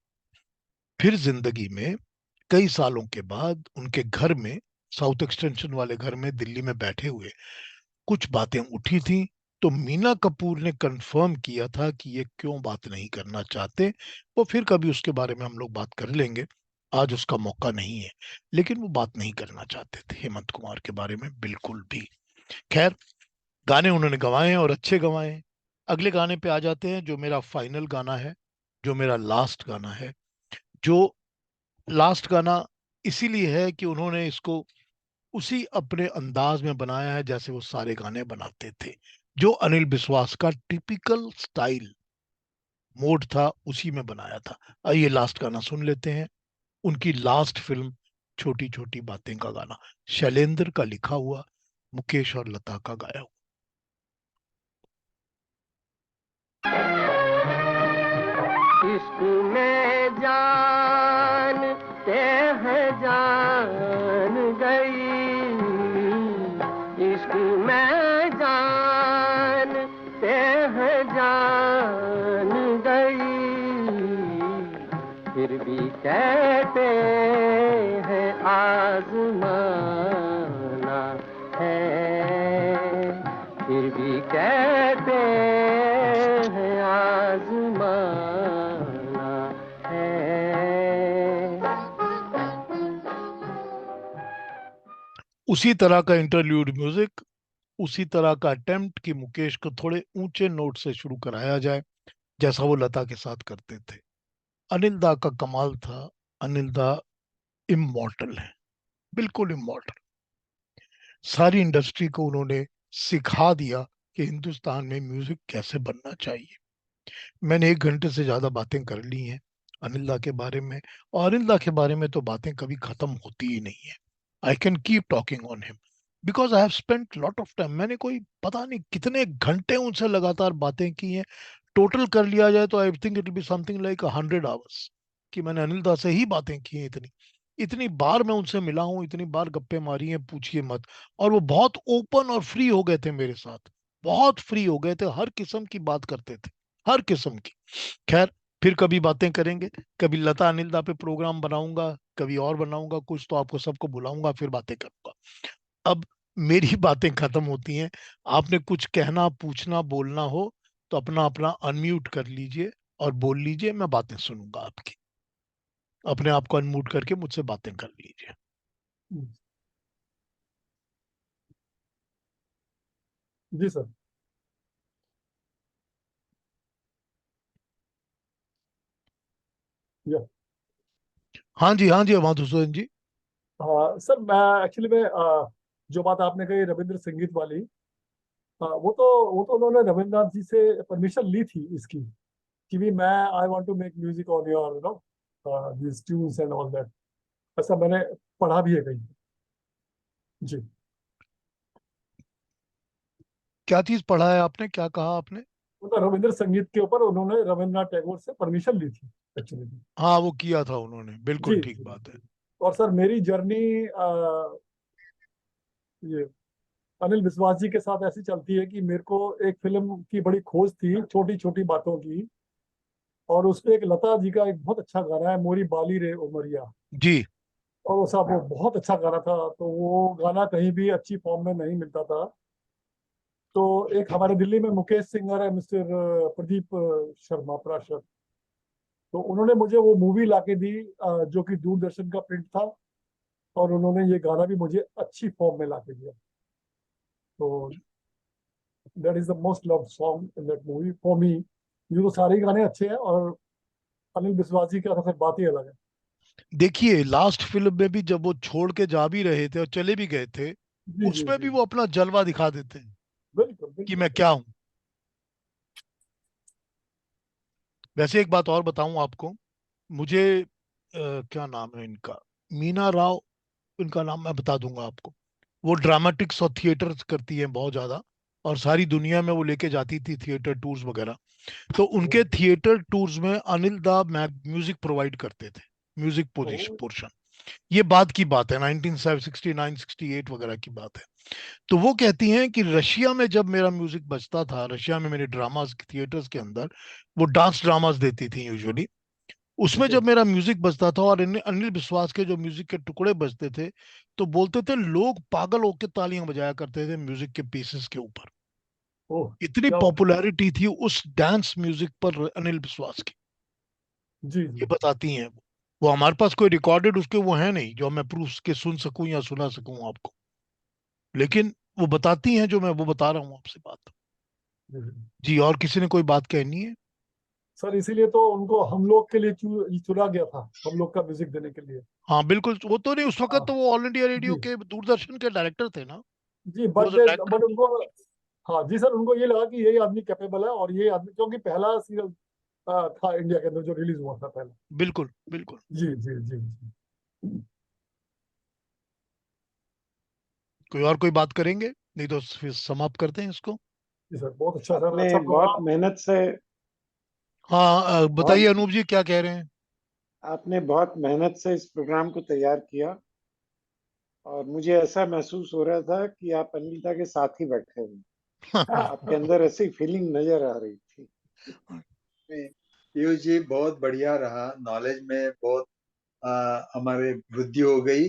फिर जिंदगी में कई सालों के बाद उनके घर में, साउथ एक्सटेंशन वाले घर में दिल्ली में बैठे हुए, कुछ बातें उठी थी। तो मीना कपूर ने कंफर्म किया था कि ये क्यों बात नहीं करना चाहते। वो फिर कभी उसके बारे में हम लोग बात कर लेंगे, आज उसका मौका नहीं है। लेकिन वो बात नहीं करना चाहते थे हेमंत कुमार के बारे में बिल्कुल भी। खैर, गाने उन्होंने गवाए हैं और अच्छे गवाए हैं। अगले गाने पे आ जाते हैं, जो मेरा फाइनल गाना है, जो मेरा लास्ट गाना है। जो लास्ट गाना इसीलिए है कि उन्होंने इसको उसी अपने अंदाज में बनाया है जैसे वो सारे गाने बनाते थे, जो अनिल विश्वास का टिपिकल स्टाइल मोड था, उसी में बनाया था। आइए लास्ट गाना सुन लेते हैं, उनकी लास्ट फिल्म छोटी छोटी बातें का गाना, शैलेंद्र का लिखा हुआ, मुकेश और लता का गाया हुआ। इश्क में जानते हैं जान गई, इश्क में जानते हैं जान गई, फिर भी कहते हैं आजमाना है, फिर भी कहते हैं आजमाना है। उसी तरह का इंटरल्यूड म्यूजिक, उसी तरह का अटेम्प्ट कि मुकेश को थोड़े ऊंचे नोट से शुरू कराया जाए, जैसा वो लता के साथ करते थे। अनिल दा का कमाल था। अनिल दा इमॉर्टल है, बिल्कुल इमॉर्टल। सारी इंडस्ट्री को उन्होंने सिखा दिया कि हिंदुस्तान में म्यूजिक कैसे बनना चाहिए। मैंने 1 घंटे से ज्यादा बातें कर ली हैं अनिल दा के बारे में, और अनिल दा के बारे में तो बातें कभी खत्म होती ही नहीं है। I can keep talking on him because I have spent lot of time. मैंने कोई पता नहीं कितने घंटे उनसे लगातार बातें की हैं। टोटल कर लिया जाए तो I think it will be something like 100 hours कि मैंने अनिल दा से ही बातें की हैं। इतनी इतनी बार मैं उनसे मिला हूं, इतनी बार गप्पे मारी हैं, पूछिए मत। और वो बहुत ओपन और फ्री हो गए थे मेरे साथ, बहुत फ्री हो गए थे, हर किस्म की बात करते थे, हर किस्म की। खैर, फिर कभी बातें करेंगे, कभी लता अनिल दा पे प्रोग्राम बनाऊंगा, कभी और बनाऊंगा कुछ, तो आपको सबको बुलाऊंगा, फिर बातें करूंगा। अब मेरी बातें खत्म होती हैं। आपने कुछ कहना, पूछना, बोलना हो तो अपना अपना अनम्यूट कर लीजिए और बोल लीजिए, मैं बातें सुनूंगा आपकी। अपने आप को अनम्यूट करके मुझसे बातें कर लीजिए। जी सर। या हाँ जी, हाँ जी, मधुसूदन जी। हाँ सर, मैं एक्चुअली में जो बात आपने कही रविंद्र संगीत वाली, वो तो उन्होंने रविंद्रनाथ जी से परमिशन ली थी इसकी, कि भी मैं I want to make music on your this tunes and all that. ऐसा मैंने पढ़ा भी है कहीं। जी। क्या चीज पढ़ा है आपने, क्या कहा आपने? मतलब रविंद्र संगीत के ऊपर उन्होंने रविंद्रनाथ टैगोर से परमिशन ली थी एक्चुअली। हाँ, वो किया था उन्होंने, जी बिल्कुल ठीक जी। बात है। और सर मेरी जर्नी ये अनिल विश्वास जी के साथ ऐसी चलती है कि मेरे को एक फिल्म की बड़ी खोज थी, छोटी छोटी बातों की, और उसपे एक लता जी का एक बहुत अच्छा गाना है, मोरी बाली रे उमरिया। जी। और वो साहब वो बहुत अच्छा गाना था, तो वो गाना कहीं भी अच्छी फॉर्म में नहीं मिलता था। तो एक हमारे दिल्ली में मुकेश सिंगर है, मिस्टर प्रदीप शर्मा प्राशर, तो उन्होंने मुझे वो मूवी लाके दी, जो कि दूरदर्शन का प्रिंट था, और उन्होंने ये गाना भी मुझे अच्छी फॉर्म में लाके दिया। तो that is the most loved song in that movie for me. ये तो सारे ही गाने अच्छे हैं, और अनिल विश्वास जी का तो फिर बात ही अलग है। देखिए लास्ट फिल्म में भी जब वो छोड़ के जा भी रहे थे और चले भी गए थे, जी जी उसमें जी, भी वो अपना जलवा दिखा देते हैं बिल्कुल कि बिल्कुल मैं क्या हूं। वैसे एक बात और बताऊं आपको, मुझे क्या नाम है इनका, मीना राव, इनका नाम मैं बता दूंगा आपको। वो ड्रामेटिक्स और थिएटर करती हैं बहुत ज्यादा, और सारी दुनिया में वो लेके जाती थी थिएटर टूर्स वगैरह। तो उनके थिएटर टूर्स में अनिल दा म्यूजिक प्रोवाइड करते थे, म्यूजिक ओ, पोर्शन। ये बात की बात है, 1969 68 वगैरह की बात है। तो वो कहती हैं कि रशिया में जब मेरा म्यूजिक बजता था, रशिया में मेरे ड्रामास थिएटर्स के अंदर, वो डांस ड्रामास देती थी यूजुअली, उसमें ओके, जब मेरा म्यूजिक बजता था और अनिल विश्वास के जो म्यूजिक के टुकड़े बजते थे, तो बोलते थे लोग पागल होकर तालियां बजाया करते थे म्यूजिक के पीसेस के ऊपर। ओह, इतनी क्या बात। पॉपुलैरिटी थी उस डांस म्यूजिक पर अनिल विश्वास की। जी ये जी, बताती हैं वो हमारे पास कोई रिकॉर्डेड उसके वो है नहीं जो मैं प्रूफ के सुन सकूं या सुना सकूं आपको, लेकिन वो बताती हैं जो मैं वो बता रहा हूं आपसे बात। जी, जी। जी, और किसी ने कोई बात कहनी है? सर इसीलिए तो उनको हम लोग के लिए चुना गया था, हम लोग का म्यूजिक देने के लिए। हाँ बिल्कुल, वो तो नहीं, उस वक्त हाँ तो वो ऑल इंडिया रेडियो जी के दूरदर्शन के डायरेक्टर थे ना। जी, वो डायरेक्टर। बट उनको, हाँ जी सर, उनको ये लगा कि यही आदमी कैपेबल है, और ये आदमी, क्योंकि पहला सीरियल था इंडिया के अंदर जो रिलीज हुआ था पहले। बिल्कुल बिल्कुल। जी जी जी जी, कोई और कोई बात करेंगे? नहीं तो फिर समाप्त करते हैं इसको। जी सर, बहुत अच्छा सर, आपने अच्छा बहुत प्रोग्राम। मेहनत से हाँ बताइए बहुत अनूप जी क्या कह रहे हैं? आपने बहुत मेहनत से इस प्रोग्राम को तैयार किया, और मुझे ऐसा महसूस हो रहा था कि आप अनीता के साथ ही बैठे हैं। आपके अंदर ऐसी फीलिंग नजर आ रही थी। में पीयूष जी बहुत बढ़िया रहा, नॉलेज में बहुत हमारे वृद्धि हो गई।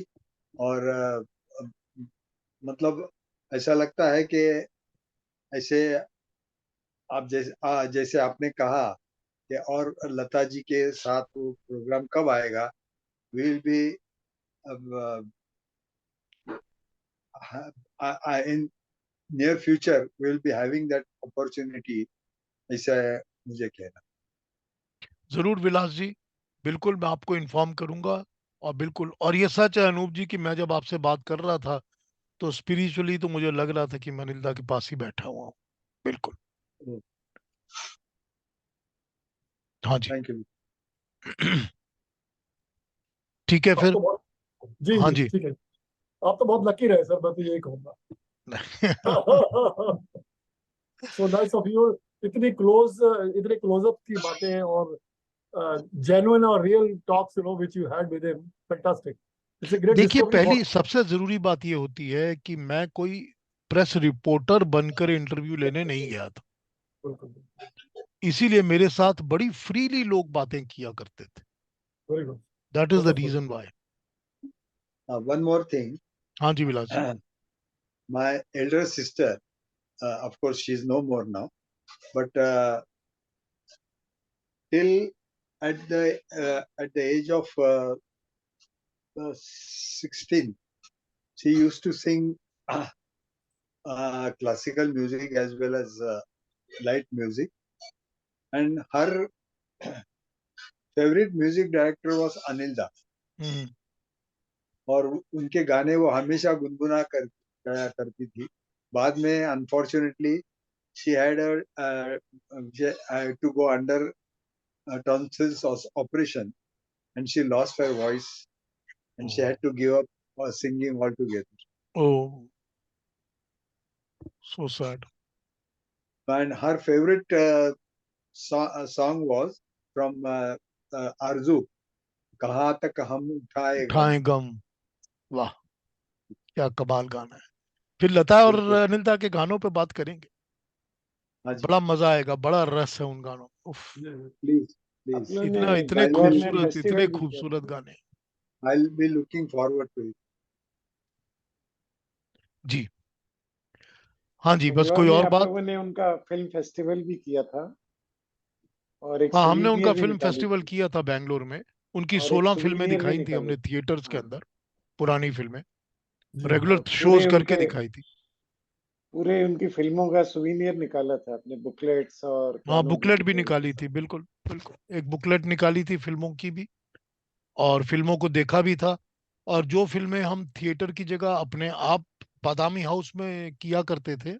और मतलब ऐसा लगता है कि ऐसे आप जैसे आपने कहा कि और लता जी के साथ वो प्रोग्राम कब आएगा, will be in near future will be having that opportunity, ऐसा है मुझे कहना। जरूर विलास जी, बिल्कुल मैं आपको इन्फॉर्म करूंगा। और बिल्कुल, और ये सच है अनूप जी कि मैं जब आपसे बात कर रहा था तो स्पिरिचुअली तो मुझे लग रहा था कि मैं अनिल दा के पास ही बैठा हुआ हूँ। बिल्कुल। हाँ जी। Thank you. ठीक है आप फिर। तो बहुत, जी हाँ जी जी। ठीक है, आप तो बहुत लकी रहे सर, मैं तो यही कहूंगा। सो नाइस ऑफ यू, इतनी क्लोज, इतने क्लोजअप की बातें, और जेन्युइन और real talks you know which you had with him, fantastic. It's a great देखिए डिस्कवरी पहली फॉर। सबसे जरूरी बात यह होती है कि मैं कोई प्रेस रिपोर्टर बनकर इंटरव्यू लेने नहीं गया था, इसीलिए मेरे साथ बड़ी फ्रीली लोग बातें किया करते थे। Very good, that is the wonderful. Reason why. One more thing, हाँ जी विलास जी। my elder sister, of course, she is no more now, but till at the age of 16, she used to sing classical music as well as light music, and her favorite music director was Anil Da, हम्म। और उनके गाने वो हमेशा गुनगुना कर गाया करती थी। बाद में unfortunately she had to go under tonsils operation, and she lost her voice, and she had to give up singing altogether. Oh, so sad. And her favorite song was from Arzu, कहाँ तक हम उठाए गम. उठाए गम। वाह, क्या कमाल गाना है। फिर लता और बिल्कुल। अनिल दा के गानों पे बात करेंगे, हाँ जी, बड़ा मजा आएगा, बड़ा रस है उन गानों में। उफ, प्लीज आप प्लीज। लोगों इतना ने इतने बेंगलोर में खूबसूरत, इतने फेस्टिवल भी किया खूबसूरत था। गाने। I will be looking forward to it. जी हाँ जी, बस बेंगलोर कोई में और आप बात? लोगों ने उनका फिल्म फेस्टिवल भी किया था और एक हाँ, हमने उनका सुवीनियर भी फिल्म निकाली फेस्टिवल थी। किया था बैंगलोर में। उनकी और एक 16 फिल्में सुवीनियर भी दिखाई थी निकाली हमने थी। थिएटर्स के हाँ अंदर, पुरानी फिल्में, जी हाँ। रेगुलर और शोज करके दिखाई थी। पूरे उनकी फिल्मों का सुवीनियर निकाला था अपने, बुकलेट्स और हाँ, गानों की बुकलेट भी डिटेल्स निकाली सब। थी, बिल्कुल बिल्कुल, एक बुकलेट निकाली थी फिल्मों की भी, और फिल्मों को देखा भी था। और जो फिल्में हम थिएटर की जगह अपने आप बादामी हाउस में किया करते थे,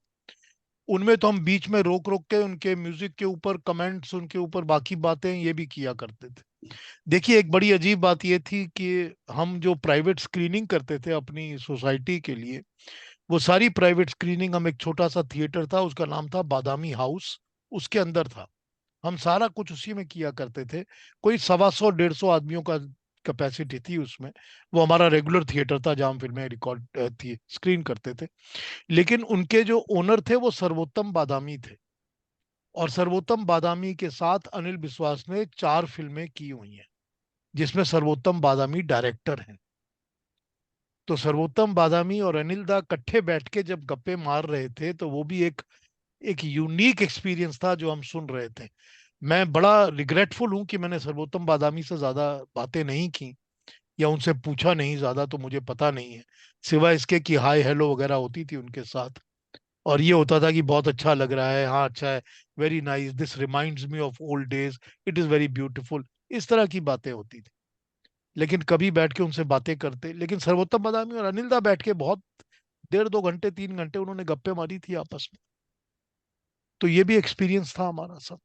उनमें तो हम बीच में रोक रोक के उनके म्यूजिक के ऊपर कमेंट्स, उनके ऊपर बाकी बातें ये भी किया करते थे। देखिए, एक बड़ी अजीब बात ये थी कि हम जो प्राइवेट स्क्रीनिंग करते थे अपनी सोसाइटी के लिए, वो सारी प्राइवेट स्क्रीनिंग, हम एक छोटा सा थिएटर था, उसका नाम था बादामी हाउस, उसके अंदर था, हम सारा कुछ उसी में किया करते थे। कोई 125 150 आदमियों का कैपेसिटी थी उसमें। वो हमारा रेगुलर थिएटर था जहां हम फिल्में रिकॉर्ड थी स्क्रीन करते थे। लेकिन उनके जो ओनर थे वो सर्वोत्तम बादामी थे, और सर्वोत्तम बादामी के साथ अनिल विश्वास ने 4 फिल्में की हुई हैं, जिसमें सर्वोत्तम बादामी डायरेक्टर हैं। तो सर्वोत्तम बादामी और अनिल दा इकट्ठे बैठ के जब गप्पे मार रहे थे, तो वो भी एक एक यूनिक एक्सपीरियंस था जो हम सुन रहे थे। मैं बड़ा रिग्रेटफुल हूं कि मैंने सर्वोत्तम बादामी से ज्यादा बातें नहीं की, या उनसे पूछा नहीं ज्यादा, तो मुझे पता नहीं है, सिवाय इसके कि हाय हेलो वगैरह होती थी उनके साथ। और ये होता था कि बहुत अच्छा लग रहा है, हाँ अच्छा है, very nice, this reminds me of old days, it is very beautiful, इस तरह की बातें होती थी। लेकिन कभी बैठ के उनसे बातें करते, लेकिन सर्वोत्तम बादामी और अनिल दा बैठ के बहुत 1.5 2 घंटे 3 घंटे उन्होंने गप्पे मारी थी आपस में। तो ये भी एक्सपीरियंस था हमारा सब,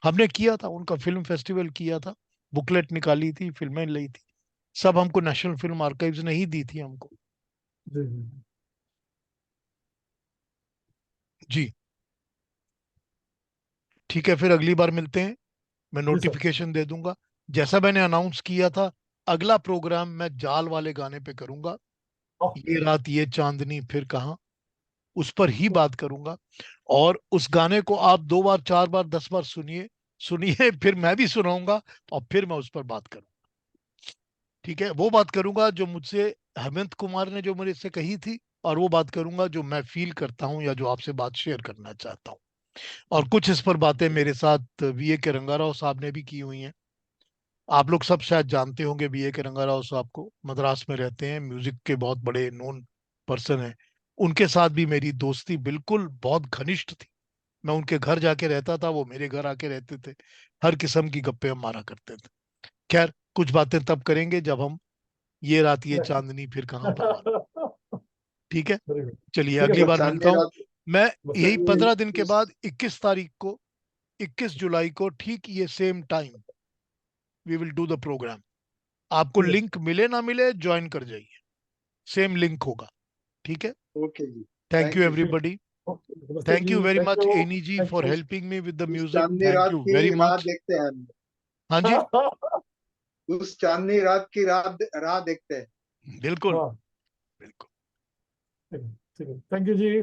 हमने किया था, उनका फिल्म फेस्टिवल किया था, बुकलेट निकाली थी, फिल्में ली थी, सब हमको नेशनल फिल्म आर्काइव्स ने ही दी थी हमको। जी जी जी ठीक है, फिर अगली बार मिलते हैं, मैं जी सर। नोटिफिकेशन दे दूंगा। जैसा मैंने अनाउंस किया था, अगला प्रोग्राम मैं जाल वाले गाने पे करूंगा, ओह, ये रात ये चांदनी फिर कहाँ, उस पर ही बात करूंगा। और उस गाने को आप 2 बार 4 बार 10 बार सुनिए, सुनिए, फिर मैं भी सुनाऊंगा, और फिर मैं उस पर बात करूंगा। ठीक है, वो बात करूंगा जो मुझसे हेमंत कुमार ने जो मेरे से कही थी, और वो बात करूंगा जो मैं फील करता हूं या जो आपसे बात शेयर करना चाहता हूं। और कुछ इस पर बातें मेरे साथ वीए के रंगाराव साहब ने भी की हुई हैं। आप लोग सब शायद जानते होंगे वीए के रंगाराव साहब को, मद्रास में रहते हैं, म्यूजिक के बहुत बड़े नोन पर्सन हैं। उनके साथ भी मेरी दोस्ती बिल्कुल बहुत घनिष्ठ थी। मैं उनके घर जाके रहता था, वो मेरे घर आके रहते थे, हर किस्म की गप्पे हम मारा करते थे। खैर, कुछ बातें तब करेंगे जब हम ये रात ये नेक्स्ट। चांदनी फिर कहाँ पर बात। ठीक है, वेरी गुड। चलिए ठीक है अगली वो सर। बार मिलता चांदनी हूँ। रात, मैं बस यही सर। 15 दिन के उस बाद 21 तारीख को, 21 जुलाई को, ठीक ये same time we will do the program. आपको ठीक है सर। लिंक मिले ना मिले, ज्वाइन कर जाइए, सेम लिंक होगा। ठीक है, ओके जी, thank you thank you sir. ठीक एवरीबody। है। ओके, नमस्ते थैंक जी, you very thank much you. Any जी thank for you. Helping me with the उस म्यूजिक, चांदनी थैंक रात यू की वेरी राह मच। देखते हैं हम। हाँ जी, उस चांदनी रात की राह देखते हैं। बिल्कुल हाँ, बिल्कुल। ठीक है, थैंक यू जी।